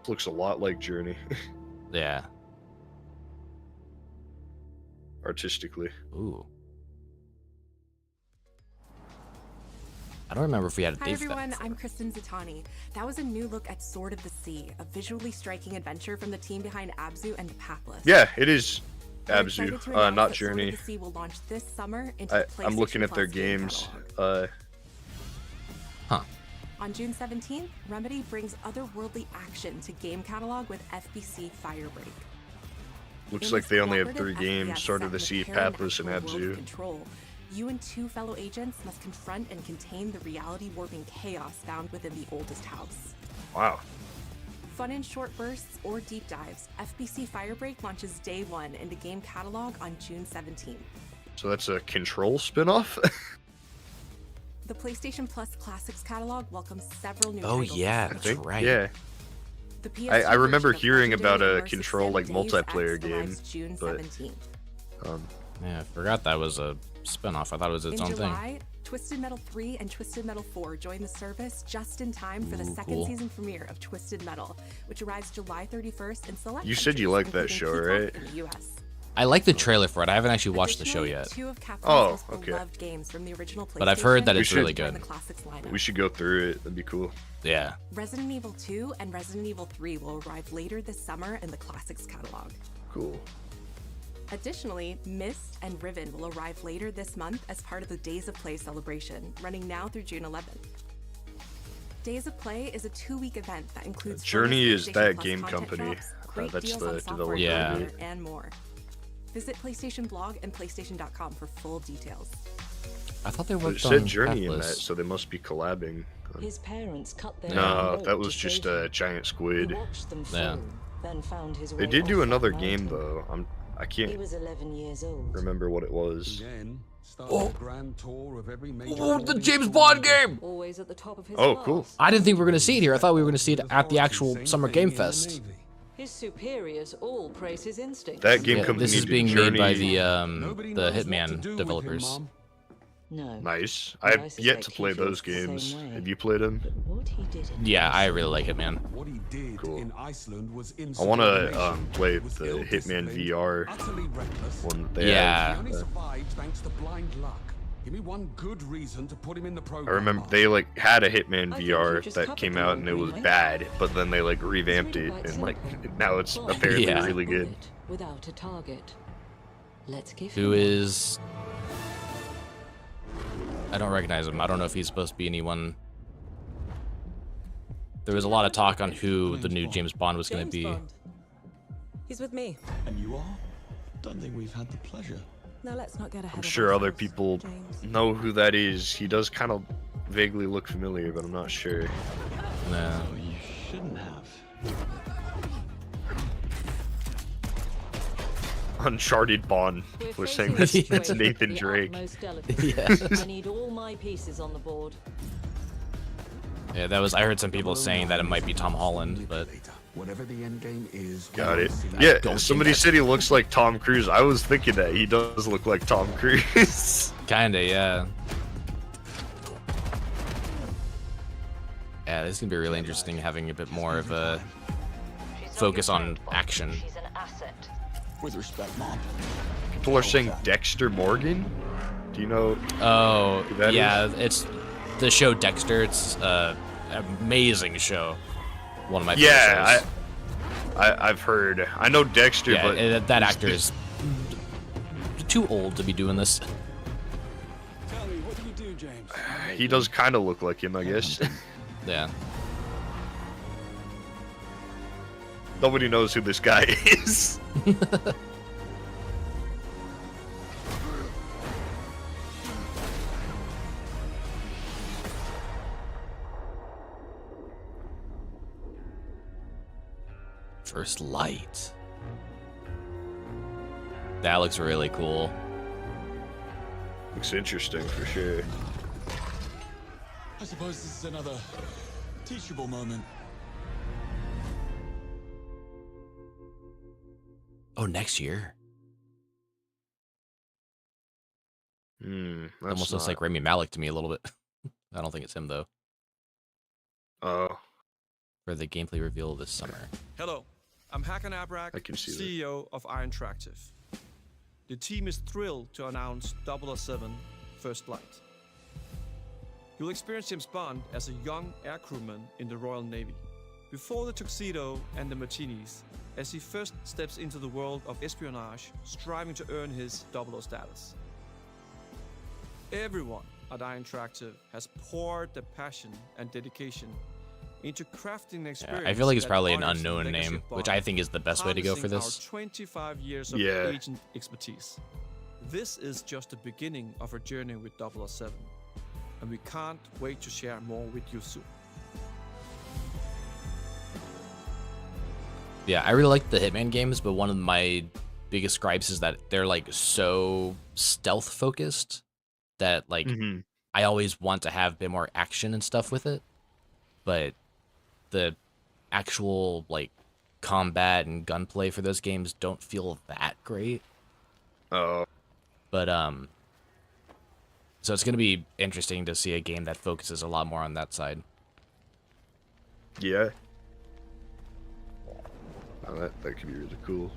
Looks a lot like Journey. Yeah. Artistically. Ooh. I don't remember if we had a Hi date everyone, for that. I'm Kristen Zatani. That was a new look at Sword of the Sea, a visually striking adventure from the team behind Abzu and the Pathless. Yeah, it is We're excited Abzu, to announce not that Journey. Sword of the Sea will launch this summer into the I'm looking PlayStation at their Plus game games. catalog. Huh. On June 17th, Remedy brings otherworldly action to game catalog with FBC Firebreak. Looks In like this they only have cooperative 3 games, FPS Sword set of the in Sea, parallel Pathless, and actual world of Abzu. Control, you and 2 fellow agents must confront and contain the reality-warping chaos found within the oldest house. Wow. Fun in short bursts or deep dives, FBC Firebreak launches day 1 into game catalog on June 17th. So that's a Control spin-off? The PlayStation Plus Classics catalog welcomes several new Oh titles. yeah, that's right. Yeah. The PS2 I remember version of hearing about Legendary a Immersive Control Sim like Days multiplayer X game, arrives June but 17th. Yeah, I forgot that was a spin-off. I thought it was its In own July, thing. Twisted Metal 3 and Twisted Metal 4 join the service just in time for the Ooh, second cool. season premiere of Twisted Metal, which arrives July 31st in select You said you countries, liked that including show, Peacock right? in the US. I like the trailer for it. I haven't actually watched the show Additionally, yet. 2 of Capcom's Oh, most okay. beloved games from the original PlayStation But I've heard that it's should- really join good. the Classics lineup. We should go through it. That'd be cool. Yeah. Resident Evil 2 and Resident Evil 3 will arrive later this summer in the Classics catalog. Cool. Additionally, Myst and Riven will arrive later this month as part of the Days of Play celebration, running now through June 11th. Days of Play is a 2-week event that includes Journey bonus is PlayStation that Plus game content company. drops, great That's deals the on software developer. Yeah. hardware, and more. Visit PlayStation Blog and PlayStation.com for full details. I thought they But worked it on said Journey in that, Pathless. so they must be collabing. His parents cut their No, own that rope was to just save him. a giant squid. He watched them fall, Yeah. then found his They way did do off another that game mountain. though. I He can't was 11 years old. remember what it was. Oh, the James Bond game! Always at the top of his Oh, class. cool. I didn't think we were going to see it here. I thought we were going to see it at the actual Summer Game Fest. His superiors all praise his instincts. That game company this is being made by the Hitman developers. No. Nice. I've yet to play those games. Have you played them? Yeah, I really like Hitman. Cool. I want to play the Hitman VR one that they have. Give me one good reason to put him in the program. I remember they like had a Hitman VR that came out and it was bad, but then they like revamped it and like now it's apparently really good. Without a target. Let's give Who is? I don't recognize him. I don't know if he's supposed to be anyone. There was a lot of talk on who the new James Bond was going to be. He's with me. And you are? Don't think we've had the pleasure. Now let's not get ahead I'm of sure ourselves, other people know who that is. He does kind of vaguely look familiar, but I'm not sure. No. You shouldn't have. Uncharted Bond. We're saying that's Nathan Drake. Yeah. I need all my pieces on the board. Yeah, that was. I heard some people saying that it might be Tom Holland, but whatever the end game is. Got it. Yeah, somebody said he looks like Tom Cruise. I was thinking that he does look like Tom Cruise. Kinda, yeah. Yeah, this is gonna be really interesting having a bit more of a focus on action. With respect, Mom. People are saying Dexter Morgan. Do you know? Oh, who that yeah, is? it's the show Dexter. It's an amazing show. One of my favorite shows. I've heard. I know Dexter, but that actor is too old to be doing this. Tell me, what do you do, James? He does kind of look like him, I guess. Yeah. Nobody knows who this guy is. First light. That looks really cool. Looks interesting for sure. I suppose this is another teachable moment. Oh, next year. Almost looks like Rami Malek to me a little bit. I don't think it's him though. Oh. For the gameplay reveal this summer. Hello, I'm Hakan Abrak, I can see CEO of Iron Interactive. The team is thrilled to announce 007 First Flight. You'll experience James Bond as a young air crewman in the Royal Navy. Before the tuxedo and the martinis, as he first steps into the world of espionage, striving to earn his 00 status. Everyone at Iron Interactive has poured their passion and dedication into crafting an experience. I feel like it's probably an unknown name, which I think is the best way to go for this. 25 years of agent expertise. This is just the beginning of our journey with 007, and we can't wait to share more with you soon. Yeah, I really like the Hitman games, but one of my biggest gripes is that they're like so stealth focused that like I always want to have a bit more action and stuff with it, but the actual like combat and gunplay for those games don't feel that great. Oh. But so it's gonna be interesting to see a game that focuses a lot more on that side. Yeah. Oh, that could be really cool.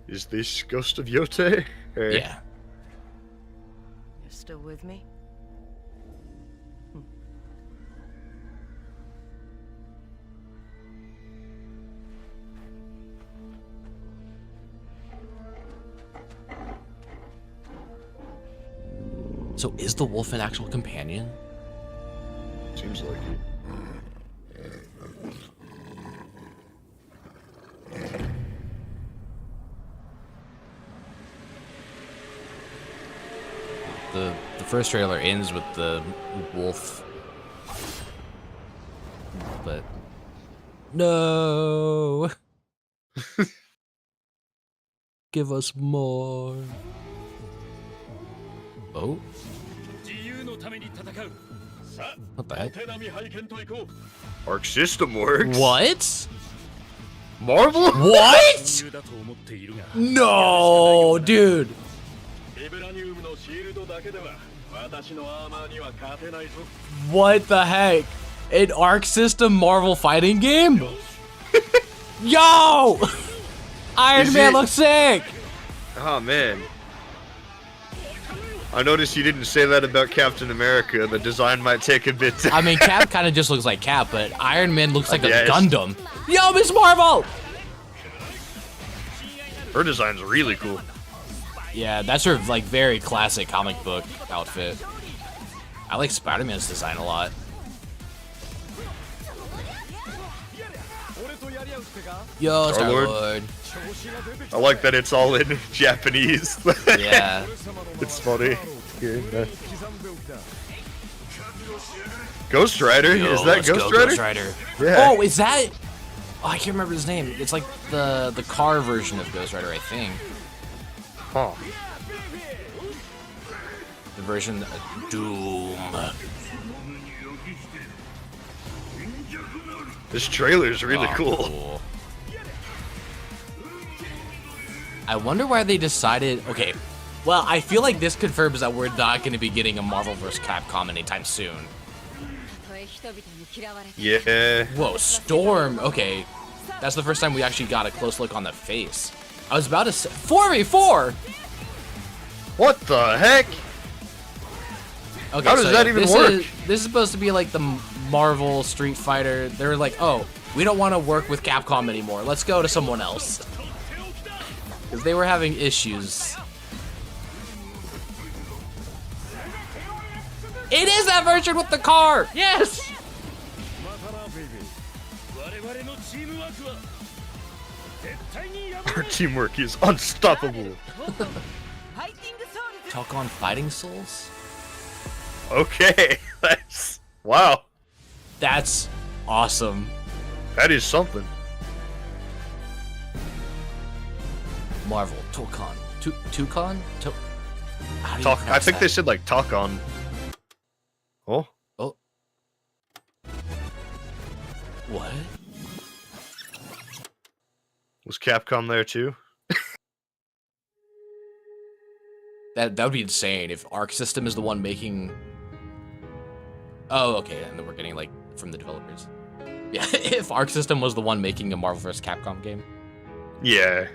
Is this Ghost of Yote? Yeah. You're still with me? So is the wolf an actual companion? Seems like it. The first trailer ends with the wolf, but no, give us more. Oh. What the heck? Arc System works. What? Marvel? What? No, dude. What the heck? An Arc System Marvel fighting game? Yo! Iron Man looks sick! Oh man. I noticed you didn't say that about Captain America. The design might take a bit. I mean, Cap kind of just looks like Cap, but Iron Man looks like a Gundam. Yo, Miss Marvel! Her design's really cool. Yeah, that's her like very classic comic book outfit. I like Spider-Man's design a lot. Yo, Star-Lord. I like that it's all in Japanese. Yeah. It's funny. Ghost Rider? Yo, is that Ghost Rider? Yeah. Oh, is that? Oh, I can't remember his name. It's like the car version of Ghost Rider, I think. Huh. The version Doom. This trailer is really cool. I wonder why they decided. Okay, well, I feel like this confirms that we're not going to be getting a Marvel vs. Capcom anytime soon. Yeah. Whoa, Storm. Okay, that's the first time we actually got a close look on the face. I was about to say 4v4. What the heck? Okay, how does that even work? This is supposed to be like the Marvel Street Fighter. They're like, oh, we don't want to work with Capcom anymore. Let's go to someone else. Because they were having issues. It is that version with the car! Yes! Our teamwork is unstoppable. Talk on Fighting Souls? Okay, that's... Wow. That's awesome. That is something. Marvel, Tokon. Tukon? I think they said like Tokon. Oh? Oh. What? Was Capcom there too? That would be insane if Arc System is the one making... Oh, okay, and then we're getting, like, from the developers. Yeah, if Arc System was the one making a Marvel vs. Capcom game. Yeah.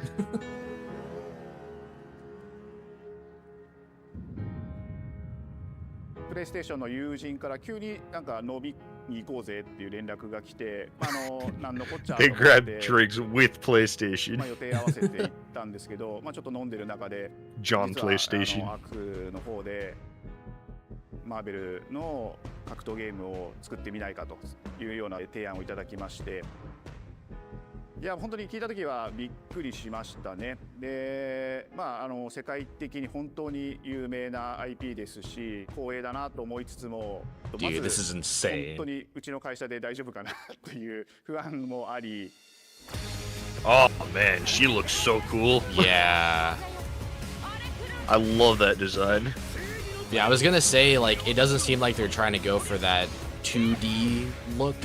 プレイステーションの友人から急になんか飲みに行こうぜっていう連絡が来て、なんのこっちゃ They grabbed drinks with PlayStation. 予定合わせて行ったんですけど、ちょっと飲んでる中で、John PlayStation. アクの方でマーベルの格闘ゲームを作ってみないかというような提案をいただきまして。いや本当に聞いた時はびっくりしましたね。で、世界的に本当に有名な IP ですし、光栄だなと思いつつも、まず本当にうちの会社で大丈夫かなという不安もあり。Oh man, she looks so cool. Yeah. I love that design. Yeah, I was gonna say, like, it doesn't seem like they're trying to go for that 2D look.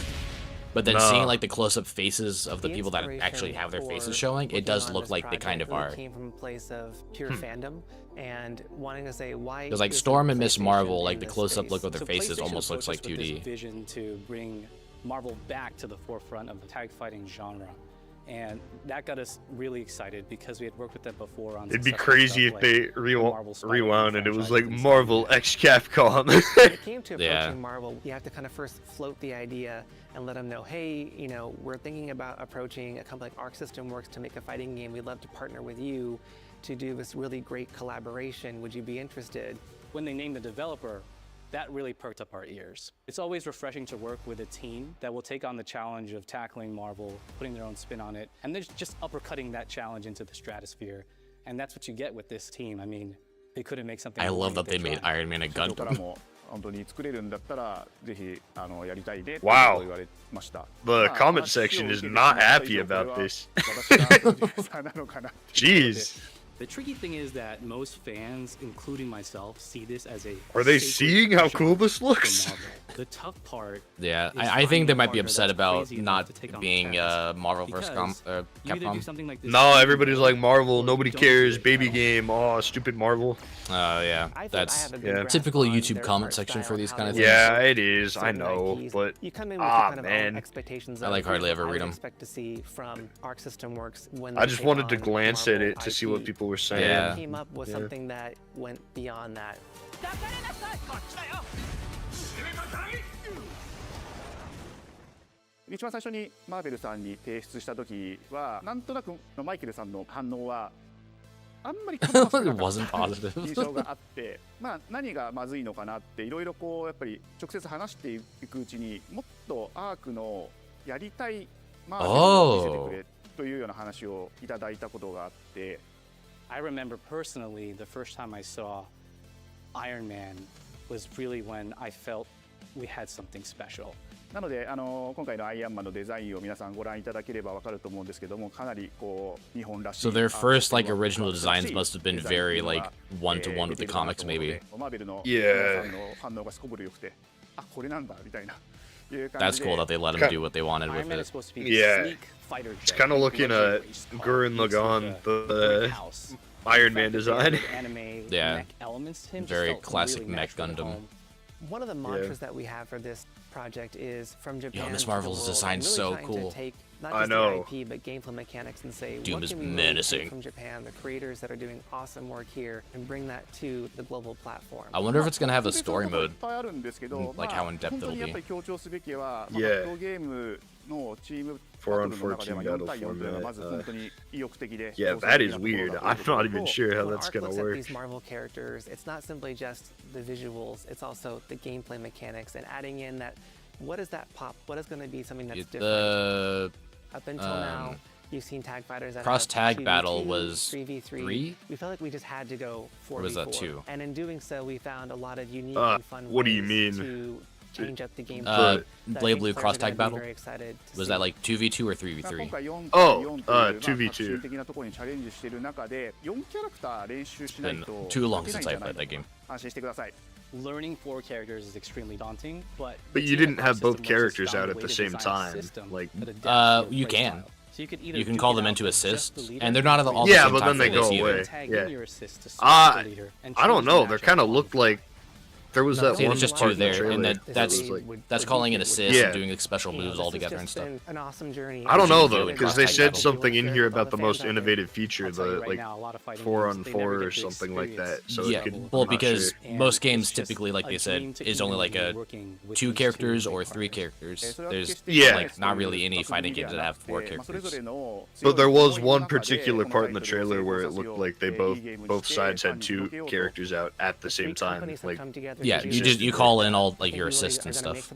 But then seeing like the close-up faces of the people that actually have their faces showing, it does look like they kind of are. Came from a place of pure fandom and wanting to say why. Because like Storm and Miss Marvel, like the close-up look of their faces almost looks like 2D. Vision to bring Marvel back to the forefront of the tag fighting genre. And that got us really excited because we had worked with them before on. It'd be crazy if they rewound and it was like Marvel x Capcom. When it came to approaching Marvel, you have to kind of first float the idea and let them know, hey, you know, we're thinking about approaching a company like Arc System Works to make a fighting game. We'd love to partner with you to do this really great collaboration. Would you be interested? When they named the developer, that really perked up our ears. It's always refreshing to work with a team that will take on the challenge of tackling Marvel, putting their own spin on it, and they're just uppercutting that challenge into the stratosphere. And that's what you get with this team. I mean, they couldn't make something. I love that they made Iron Man a Gundam. 本当に作れるんだったらぜひやりたいねと言われました。The comment section is not happy about this. Jeez. The tricky thing is that most fans, including myself, see this as a. Are they seeing how cool this looks? The tough part. Yeah, is I think they finding a might be partner upset that's about crazy enough not to take on being the Marvel vs. Because you either do Capcom. something like this No, team everybody's game, like Marvel. or Nobody you don't do cares. it Baby at all. game. Oh, stupid Marvel. Oh yeah, I think I that's have a good grasp typical on YouTube their comment art section style for and these how kind of they things. Yeah, it is. I certain know, IPs. but you come in with your kind of own man, expectations. I of like hardly here's ever what I read would 'em. expect to see from Arc System Works when I they just take wanted to on glance at Marvel it to see what IP. people were saying. Yeah. Came up with something that went beyond that. 一番最初にマーベルさんに提出した時はなんとなくマイケルさんの反応はあんまり It wasn't positive. 印象があってまあ何がまずいのかなっていろいろこうやっぱり直接話していくうちにもっとアークのやりたいマーベルを見せてくれというような話をいただいたことがあって I remember personally the first time I saw Iron Man was really when I felt we had something special. なので今回のアイアンマンのデザインを皆さんご覧いただければわかると思うんですけどもかなりこう日本らしい So their first like original designs must have been very like one-to-one with the comics maybe. マーベルの皆さんの反応がすこぶる良くてあこれなんだみたいな That's cool that they let him do what they wanted with it. Yeah, it's kind of looking at Gurren Lagann, the Iron Man design. Yeah, very classic mech Gundam. One of the mantras that we have for this project is from Japan. Yo, Miss to the Marvel's world, design's and really so trying to cool. take not I just know. the IP, but gameplay mechanics and say, Doom what is can we really menacing. take from Japan, the creators that are doing awesome work here, and bring that to the global platform. I wonder if it's gonna have a story mode, いっぱいあるんですけど like how in depth 本当 it'll にやっぱ be. り強調すべきは Yeah. 格闘ゲームのチーム 4 on バトルの中では 4 4対4というのはまず battle 本当に意欲的で Yeah, that is weird. I'm not even sure how When that's Arc gonna looks at work. these Marvel characters, it's not simply just the visuals, it's also the gameplay mechanics and adding in that what is that pop? What is going to be something that's different? The Up until now, you've seen tag fighters that cross have tag 2v2, battle was 3v3. 3? We felt like we just had to go 4v4. Or was that 2? And in doing so, we found a lot of unique and fun what do you ways mean? to change up the gameplay. that I Blade think Blue players cross are gonna tag be battle? very excited to Was see. that like 2v2 or 今 3v3? 回4 Oh, 対4という 2v2 革新的なところにチャレンジしている中で4キャラクター練習しない Been と too long 勝てない since んじ I ゃない played that game. 安心してください Learning 4 characters is extremely daunting, but But you didn't have both characters out at the same time. Like, you can. So you could either You can duke call it them out into with just assists, the leader, and they're not all yeah, the same but time then they for this go either. away. tag Yeah. in your assist to switch the leader and I don't change the know. There matchup. kind of looked like there was that See, one it's just part two in the there, and trailer that's was like, that's calling an assist Yeah. and doing like special moves all This has together and just stuff. been an awesome journey. I don't know Really though, good because they cross-tag said battle. something in here All about the the most fans out there. innovative feature, I'll tell you the right like now, a lot of fighting 4 games, on they 4 never or get to something like that. experience So Yeah, it could, well, I'm not because sure. And most games it's just typically, like a they said, dream to is only even like be a working with 2 these characters big or 3 partners. characters. There's Yeah. like not really any fighting games that have 4 characters. But there was one particular part in the trailer where it looked like they both sides had 2 characters out at the same time. Like, Yeah, you call in all like your assists and stuff.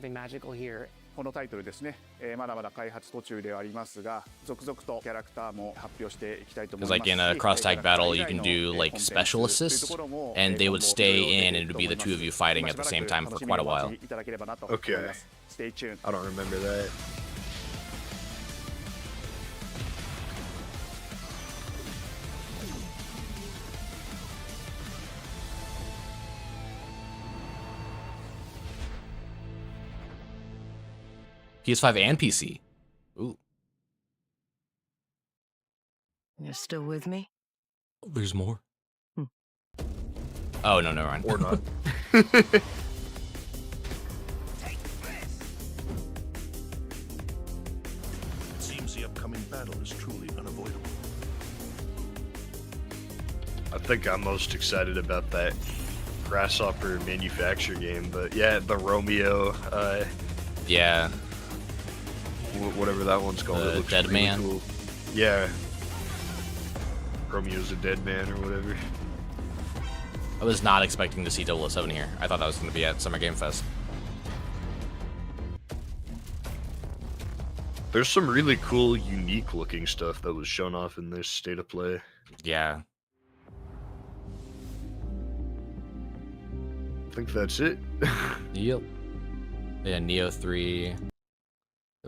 このタイトルですね、まだまだ開発途中ではありますが続々とキャラクターも発表していきたいと思い Because ます like in a cross tag battle, you can do like special assists, and they would stay in, and it would be the 2 of you fighting at the same time for quite a while. Okay. Stay tuned. I don't remember that. PS5 and PC. Ooh, You're still with me? there's more. Oh no, never mind. Or not. It seems the upcoming battle is truly unavoidable. I think I'm most excited about that Grasshopper manufacture game, but yeah, the Romeo, Yeah, whatever that one's called. The It looks Dead really Man? cool. Yeah. Romeo's a dead man or whatever. I was not expecting to see 007 here. I thought that was going to be at Summer Game Fest. There's some really cool, unique looking stuff that was shown off in this state of play. Yeah. I think that's it. Yep. Yeah, Neo 3. There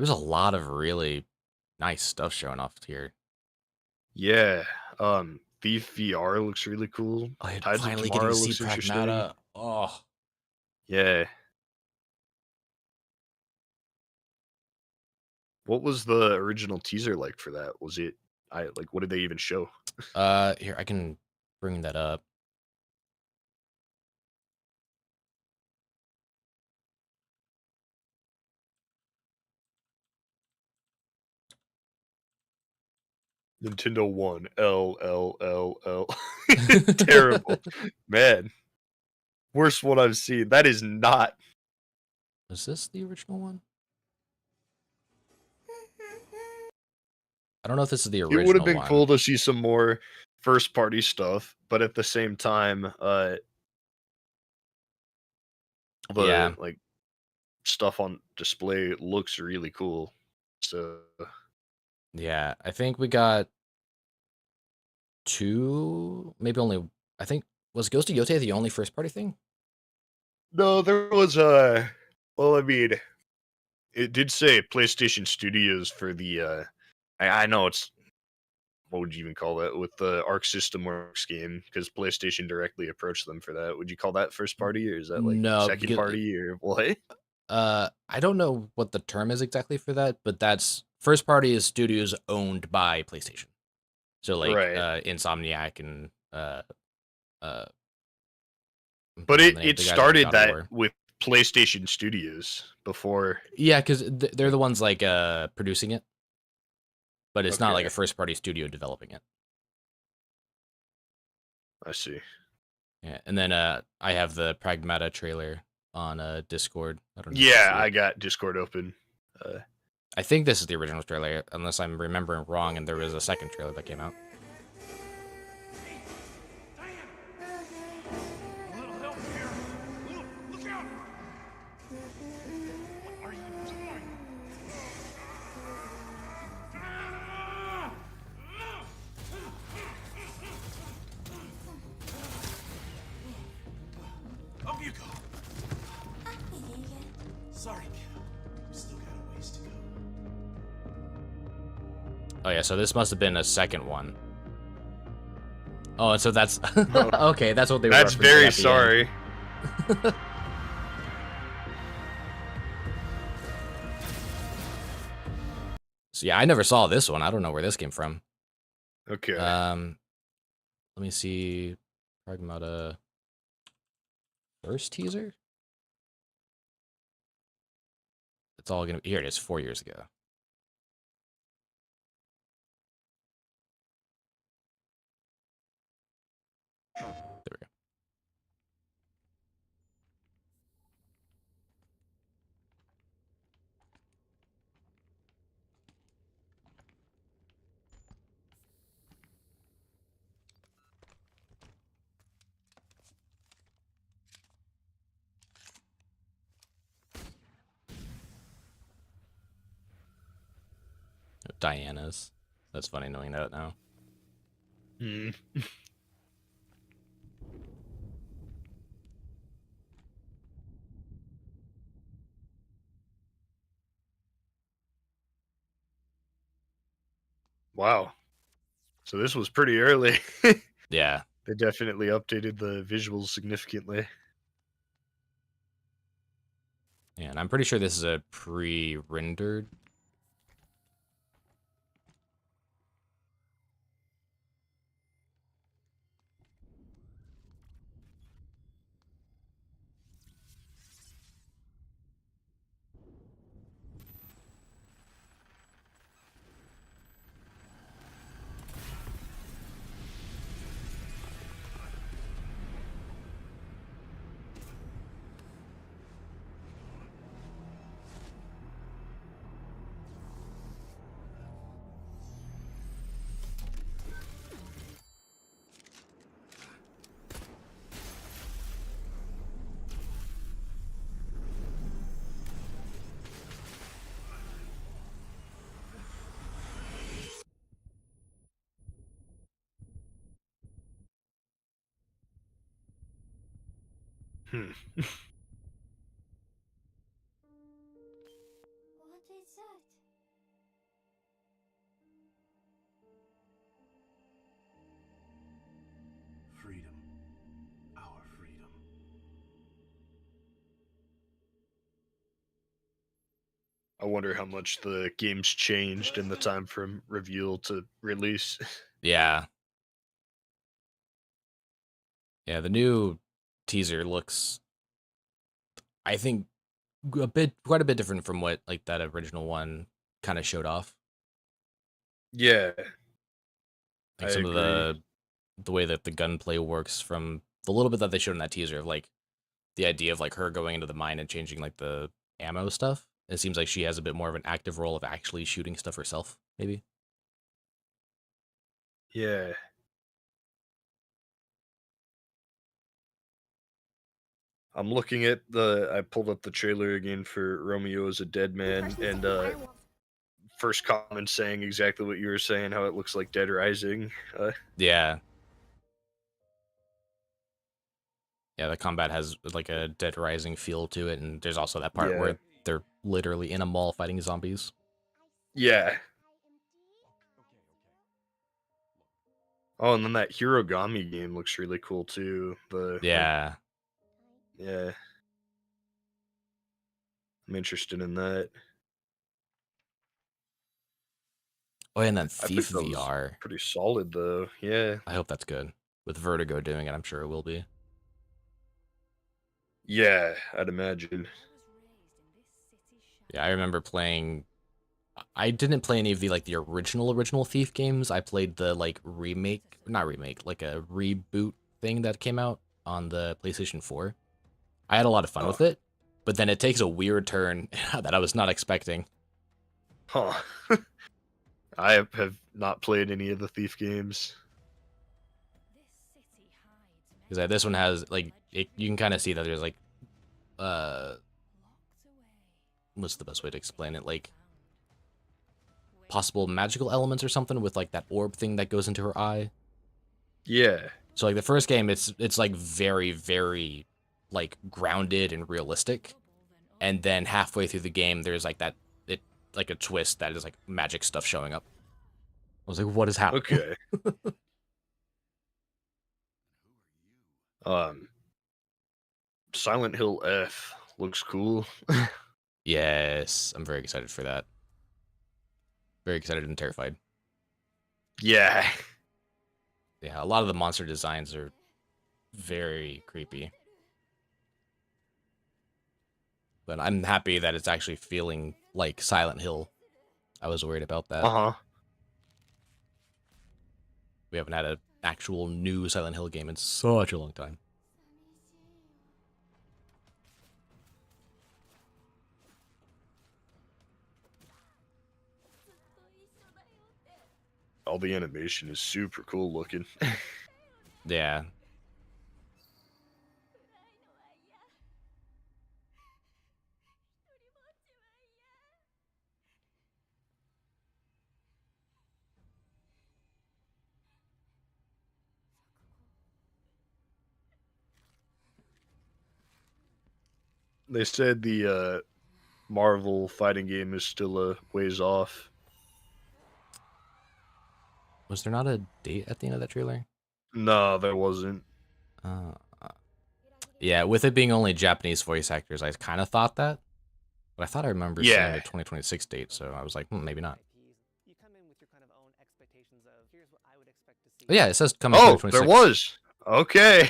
was a lot of really nice stuff showing off here. Yeah. Thief VR looks really cool. Oh, Tides of finally Tomorrow getting to see looks interesting. Pragmata. Oh, Yeah. What was the original teaser like for that? Was it like what did they even show? Here I can bring that up. Nintendo 1 L. Terrible. Man. Worst one I've seen. That is not. Was this the original one? I don't know if this is the original one. It would have been cool to see some more first party stuff, but at the same time, the like stuff on display looks really cool. So yeah, I think we got 2, maybe only. I think was Ghost of Yotei the only first party thing? No, there was well, I mean, it did say PlayStation Studios for the I know it's what would you even call that with the Arc System Works game because PlayStation directly approached them for that. Would you call that first party or is that like No, second party or what? I don't know what the term is exactly for that, but that's first party is studios owned by PlayStation. So like Insomniac and but it started that with PlayStation Studios before. Yeah, because they're the ones like producing it, but it's not like a first party studio developing it. I see. Yeah, and then I have the Pragmata trailer on Discord. I don't know. Yeah, I got Discord open. I think this is the original trailer, unless I'm remembering wrong, and there was a second trailer that came out. Up you go. Sorry, kiddo. We still got a ways to go. Oh yeah, so this must have been a second one. Oh, and so that's okay. That's what they were. That's very sorry. So yeah, I never saw this one. I don't know where this came from. Okay. Let me see. Pragmata first teaser. It's all gonna. Here it is. 4 years ago. There we go. Diana's. That's funny knowing that now. Wow. So this was pretty early. Yeah. They definitely updated the visuals significantly. Yeah, and I'm pretty sure this is a pre-rendered. What is that? Freedom. Our freedom. What? I wonder how much the game's changed in the time from reveal to release. Yeah. Yeah, the new teaser looks, I think, quite a bit different from what like that original one kind of showed off. Yeah. Like some of the way that the gunplay works from the little bit that they showed in that teaser of like the idea of like her going into the mine and changing like the ammo stuff. It seems like she has a bit more of an active role of actually shooting stuff herself, maybe. Yeah. I'm looking at I pulled up the trailer again for Romeo as a Dead Man, and first comment saying exactly what you were saying, how it looks like Dead Rising. Yeah. Yeah, the combat has like a Dead Rising feel to it, and there's also that part where they're literally in a mall fighting zombies. Yeah. Oh, and then that Hirogami game looks really cool too. Yeah. Yeah. I'm interested in that. Oh, and then Thief I think that VR. was pretty solid though. Yeah. I hope that's good. With Vertigo doing it, I'm sure it will be. Yeah, I'd imagine. Yeah, I remember playing. I didn't play any of the like the original Thief games. I played the like not remake, like a reboot thing that came out on the PlayStation 4. I had a lot of fun with it, but then it takes a weird turn that I was not expecting. Huh. I have not played any of the Thief games. Because this one has like you can kind of see that there's like what's the best way to explain it? Like possible magical elements or something with like that orb thing that goes into her eye. Yeah. So like the first game, it's like very, very like grounded and realistic, and then halfway through the game, there's like like a twist that is like magic stuff showing up. I was like, what is happening? Okay. Silent Hill F looks cool. Yes, I'm very excited for that. Very excited and terrified. Yeah. Yeah, a lot of the monster designs are very creepy. But I'm happy that it's actually feeling like Silent Hill. I was worried about that. Uh-huh. We haven't had an actual new Silent Hill game in such a long time. All the animation is super cool looking. Yeah. They said the Marvel fighting game is still a ways off. Was there not a date at the end of that trailer? No, there wasn't. Yeah, with it being only Japanese voice actors, I kind of thought that. But I thought I remember seeing a 2026 date, so I was like, maybe not. Oh, yeah, it says coming 2026. There was! Okay.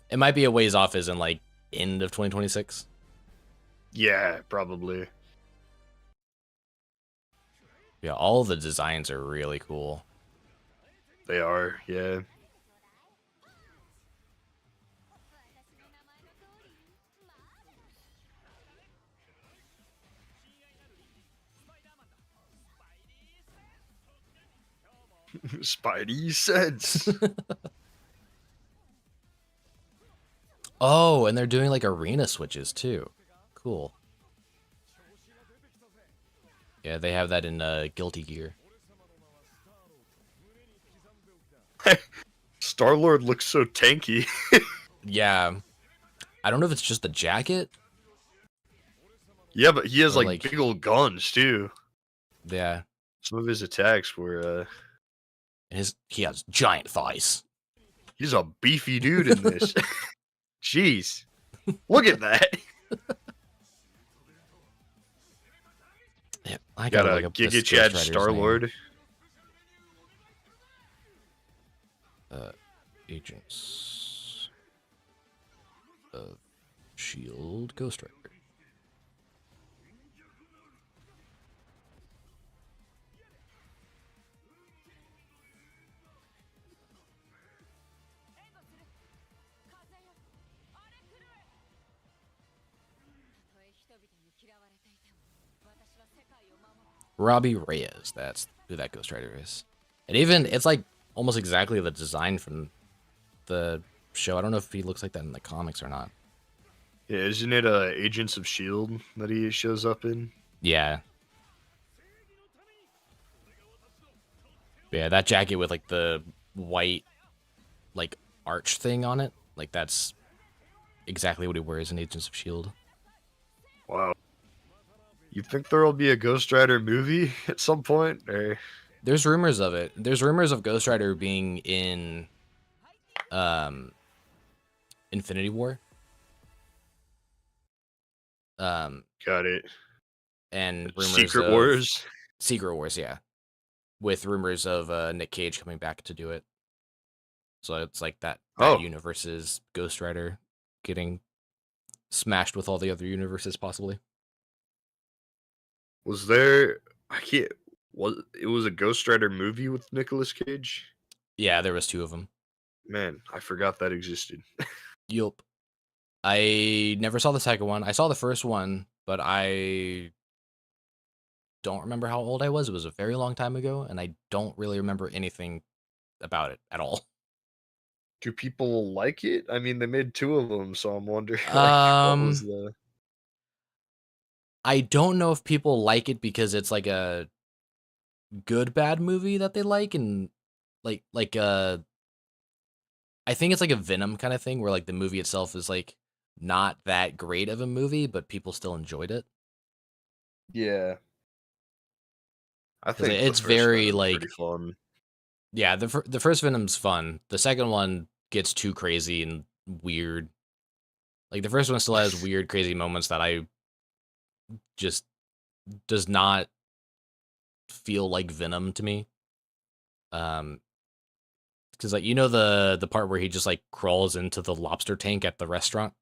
It might be a ways off as in, like, end of 2026. Yeah, probably. Yeah, all the designs are really cool. They are, yeah. Spidey sense. Oh, and they're doing like arena switches too. Cool. Yeah, they have that in Guilty Gear. Star-Lord looks so tanky. Yeah. I don't know if it's just the jacket. Yeah, but he has like big old guns too. Yeah. Some of his attacks were he has giant thighs. He's a beefy dude in this. Jeez. Look at that. I got gotta a look up Giga this Chad Ghost Rider's Star Lord. Agents of Shield Ghost Rider. Robbie Reyes, that's who that Ghost Rider is. And even, it's like almost exactly the design from the show. I don't know if he looks like that in the comics or not. Yeah, isn't it Agents of S.H.I.E.L.D. that he shows up in? Yeah. Yeah, that jacket with like the white like arch thing on it, like that's exactly what he wears in Agents of S.H.I.E.L.D. Wow. You think there will be a Ghost Rider movie at some point? Or... There's rumors of it. There's rumors of Ghost Rider being in Infinity War. Got it. And rumors Secret of Wars? Secret Wars, yeah. With rumors of Nick Cage coming back to do it. So it's like that universe's Ghost Rider getting smashed with all the other universes possibly. Was there it was a Ghost Rider movie with Nicolas Cage? Yeah, there was 2 of them. Man, I forgot that existed. Yup. I never saw the second one. I saw the first one, but I don't remember how old I was. It was a very long time ago, and I don't really remember anything about it at all. Do people like it? I mean, they made 2 of them, so I'm wondering what was the... I don't know if people like it because it's like a good bad movie that they like, and like I think it's like a Venom kind of thing where like the movie itself is like not that great of a movie, but people still enjoyed it. Yeah. I think it's very like pretty fun. Yeah, the first Venom's fun. The second one gets too crazy and weird. Like the first one still has weird, crazy moments that I just does not feel like Venom to me. Because like the part where he just like crawls into the lobster tank at the restaurant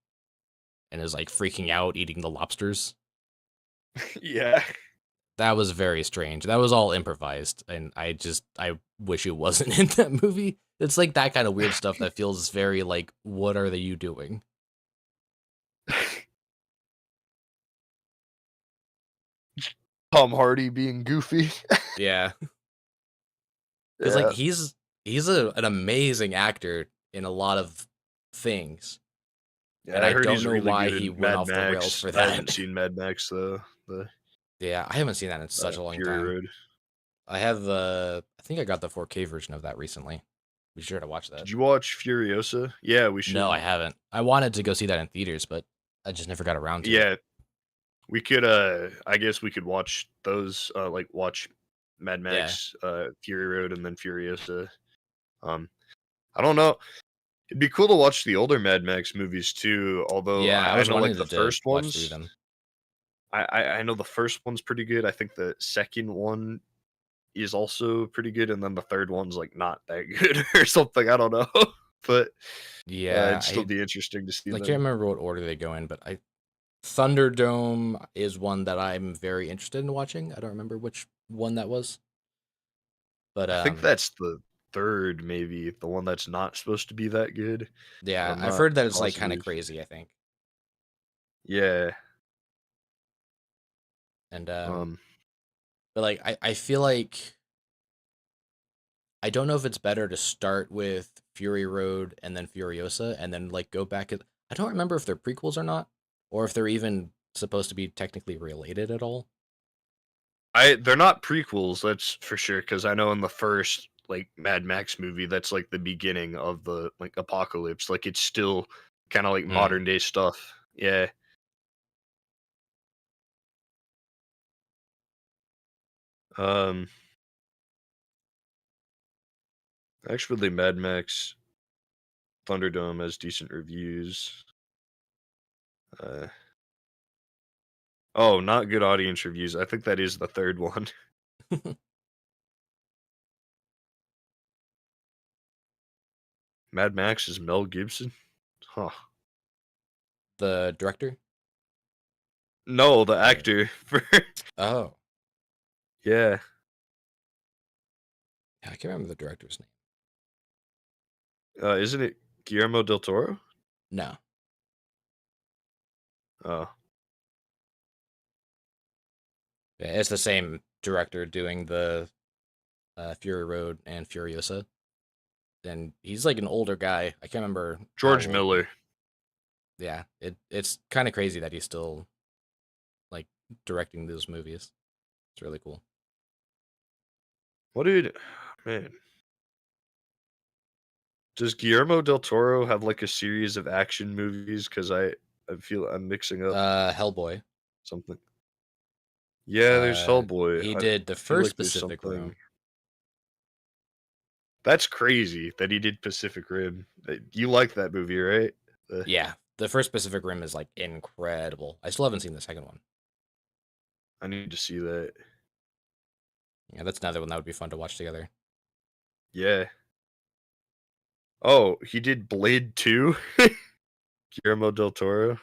and is like freaking out eating the lobsters. Yeah. That was very strange. That was all improvised, and I wish it wasn't in that movie. It's like that kind of weird stuff that feels very like, what are you doing? Tom Hardy being goofy. Yeah. Because like he's an amazing actor in a lot of things. Yeah, and I heard don't he's know really why good he in went Mad off the Max. rails for I that. haven't seen Mad Max though. Yeah, I haven't seen that in such a long Fury time. Road. I have I think I got the 4K version of that recently. Be sure to watch that. Did you watch Furiosa? Yeah, we should. No, I haven't. I wanted to go see that in theaters, but I just never got around to it. Yeah. We could I guess we could watch those like watch Mad Max, Fury Road, and then Furiosa. I don't know. It'd be cool to watch the older Mad Max movies too, although I know like the to first watch ones. through them. I know the first one's pretty good. I think the second one is also pretty good, and then the third one's like not that good or something. I don't know, but yeah, it'd still be interesting to see. I can't remember what order they go in, but Thunderdome is one that I'm very interested in watching. I don't remember which one that was, but I think that's the third, maybe the one that's not supposed to be that good. Yeah, I've heard that it's like kind of crazy. I think. Yeah. And but like I feel like I don't know if it's better to start with Fury Road and then Furiosa and then like go back. I don't remember if they're prequels or not, or if they're even supposed to be technically related at all. They're not prequels, that's for sure, because I know in the first like Mad Max movie, that's like the beginning of the like apocalypse. Like it's still kind of like modern day stuff. Yeah. Actually, Mad Max Thunderdome has decent reviews. Oh, not good audience reviews. I think that is the third one. Mad Max is Mel Gibson? Huh. The director? No, the actor. Oh. Yeah. I can't remember the director's name. Isn't it Guillermo del Toro? No. Oh. Yeah, it's the same director doing the Fury Road and Furiosa. And he's like an older guy. I can't remember. George Miller. Yeah, it's kind of crazy that he's still like directing those movies. It's really cool. What did man? Does Guillermo del Toro have like a series of action movies? Because I feel I'm mixing up Hellboy. something. Yeah, there's Hellboy. He I did the feel first like there's Pacific something. Rim. That's crazy that he did Pacific Rim. You like that movie, right? Yeah, the first Pacific Rim is like incredible. I still haven't seen the second one. I need to see that. Yeah, that's another one that would be fun to watch together. Yeah. Oh, he did Blade 2? Guillermo del Toro.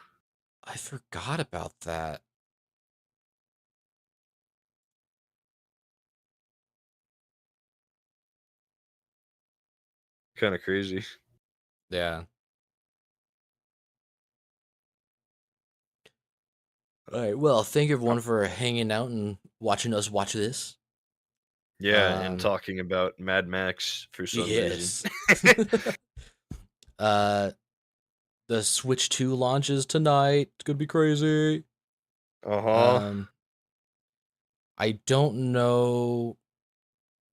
I forgot about that. Kind of crazy. Yeah. All right. Well, thank everyone for hanging out and watching us watch this. Yeah, and talking about Mad Max for some reason. The Switch 2 launches tonight. It's gonna be crazy. I don't know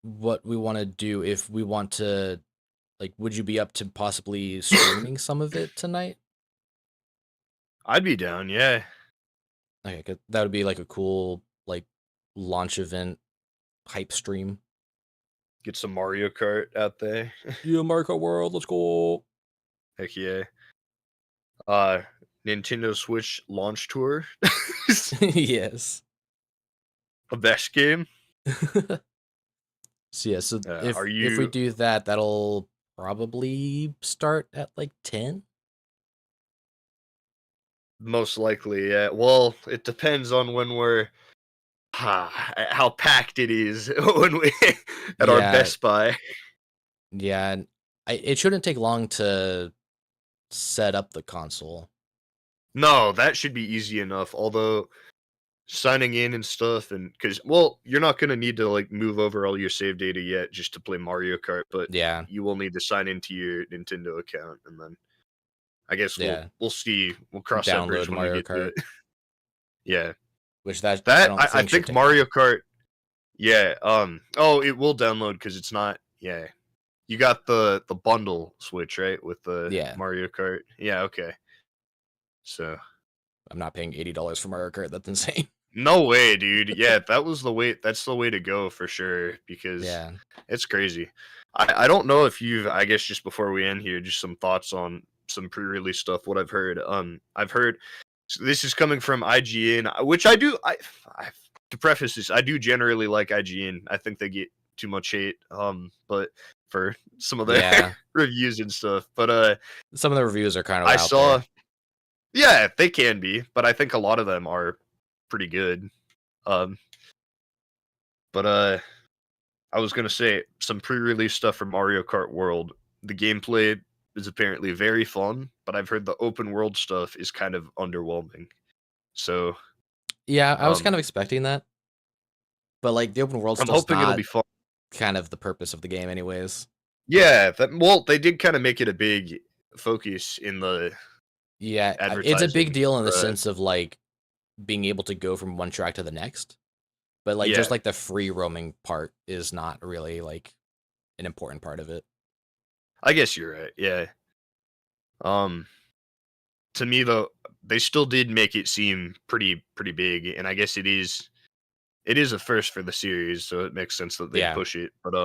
what we want to do. If we want to, like, would you be up to possibly streaming some of it tonight? I'd be down, yeah. Okay, that would be like a cool like launch event hype stream. Get some Mario Kart out there. Yeah, Mario Kart World, let's go. Heck yeah. Nintendo Switch launch tour. Yes. The best game. So yeah, so if we do that, that'll probably start at like 10. Most likely, yeah. Well, it depends on when we're how packed it is when we at our Best Buy. Yeah, it shouldn't take long to set up the console. No, that should be easy enough. Although signing in and stuff, and because you're not gonna need to like move over all your save data yet just to play Mario Kart, but yeah, you will need to sign into your Nintendo account, and then I guess we'll see. We'll cross that bridge when we get to it. Yeah, which I think Mario Kart. Yeah. Oh, it will download because it's not. Yeah. You got the bundle Switch, right? With the Mario Kart. Yeah. Okay. So I'm not paying $80 for Mario Kart. That's insane. No way, dude. Yeah, that's the way to go for sure, because it's crazy. I don't know if you've, I guess just before we end here, just some thoughts on some pre-release stuff, what I've heard. I've heard, so this is coming from IGN, which I to preface this, I do generally like IGN. I think they get too much hate, but for some of their reviews and stuff. But some of the reviews are kind of there. Yeah, they can be, but I think a lot of them are pretty good. But I was gonna say some pre-release stuff from Mario Kart World. The gameplay is apparently very fun, but I've heard the open world stuff is kind of underwhelming. So yeah, I was kind of expecting that, but like the open world stuff, I'm hoping it'll be fun. Kind of the purpose of the game, anyways. Yeah, they did kind of make it a big focus in the it's a big deal in the sense of like being able to go from one track to the next, but like just like the free roaming part is not really like an important part of it. I guess you're right. Yeah. To me though, they still did make it seem pretty big, and I guess it is a first for the series, so it makes sense that they push it. But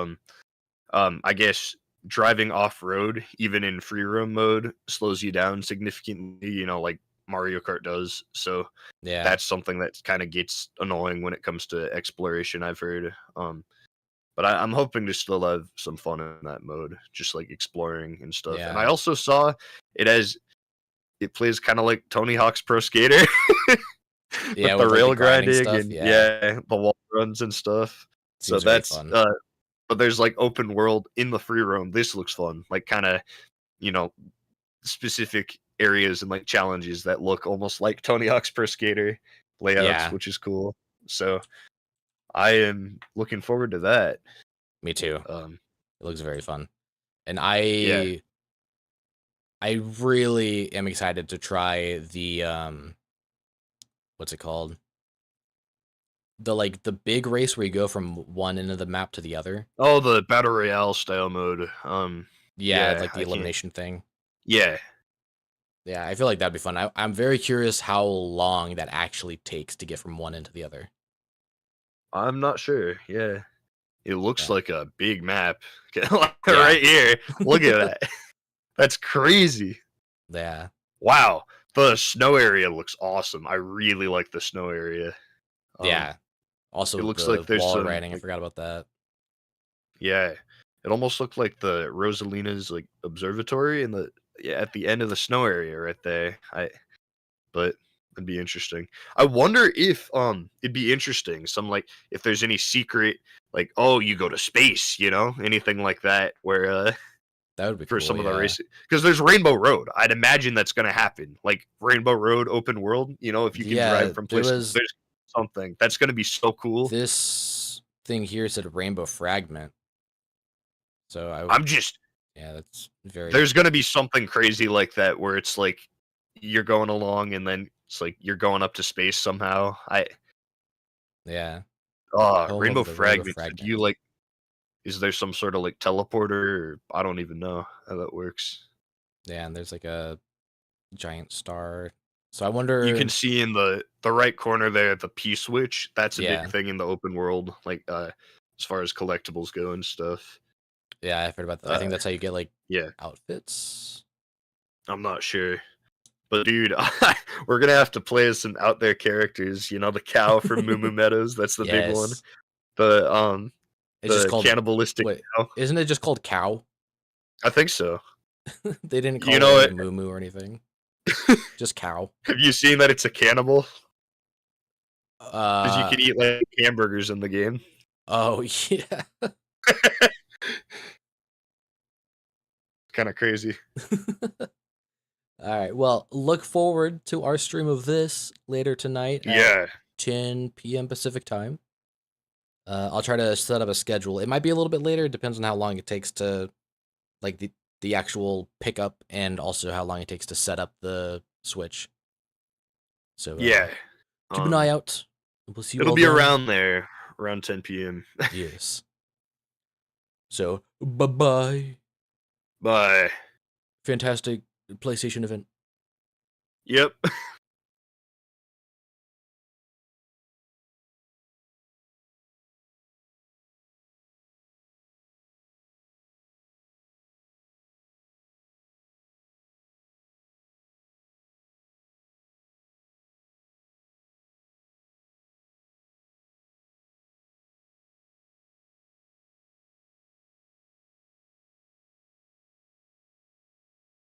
I guess driving off road, even in free roam mode, slows you down significantly. You know, like Mario Kart does. So Yeah. that's something that kind of gets annoying when it comes to exploration, I've heard. But I'm hoping to still have some fun in that mode, just like exploring and stuff. And I Yeah. also saw it plays kind of like Tony Hawk's Pro Skater Yeah, with the with like the rail grinding grinding stuff. and Yeah. the wall runs and stuff. So Seems very that's fun. but there's like open world in the free roam. This looks fun, like kind of you know specific areas and like challenges that look almost like Tony Hawk's Pro Skater layouts, Yeah. which is cool. So I am looking forward to that. Me too. It looks very fun. And Yeah. I really am excited to try the what's it called? The big race where you go from one end of the map to the other. Oh, the battle royale style mode. Yeah, Yeah, like the I can't. elimination thing. Yeah, Yeah, I feel like that'd be fun. I'm very curious how long that actually takes to get from one end to the other. I'm not sure. Yeah, it looks Yeah. like a big map Yeah. right here. Look at that. That's crazy. Yeah. Wow, the snow area looks awesome. I really like the snow area. Yeah. It Also looks the like there's wall some. riding, I forgot about that. Yeah, it almost looked like the Rosalina's like observatory in the at the end of the snow area right there. But it'd be interesting. I wonder if it'd be interesting some like if there's any secret like oh you go to space, anything like that where That would be for cool, some of the yeah. races because there's Rainbow Road. I'd imagine that's going to happen. Like Rainbow Road open world, if you can Yeah, drive from there places was there's something. That's going to be so cool. this thing here said Rainbow Fragment. So I'm just yeah, that's very there's going to be something crazy like that where it's like you're going along and then it's like you're going up to space somehow. Yeah. Rainbow of the Rainbow Fragments. Fragment. Do you like is there some sort of like teleporter or I don't even know how that works. Yeah, and there's like a giant star. So I You wonder can see in the right corner there the P switch. That's a Yeah. big thing in the open world, like as far as collectibles go and stuff. Yeah, I've heard about that. I think that's how you get like Yeah. outfits. I'm not sure. But dude, we're gonna have to play as some out there characters. The cow from Moo Moo Meadows. That's the big one. Yes. The It's just called cannibalistic cow. Isn't it just called cow? I think so. They didn't call You know it what? Moo Moo or anything. Just cow. Have you seen that it's a cannibal? Because you Uh can eat like hamburgers in the game. Oh yeah. Kind of crazy. All right. Well, look forward to our stream of this later tonight at Yeah. 10 p.m. Pacific time. I'll try to set up a schedule. It might be a little bit later. It depends on how long it takes to like the actual pickup and also how long it takes to set up the Switch. So Yeah. keep an eye out. We'll see you It'll all be then. around there, around 10 p.m. Yes. So bye-bye. Bye. Fantastic PlayStation event. Yep.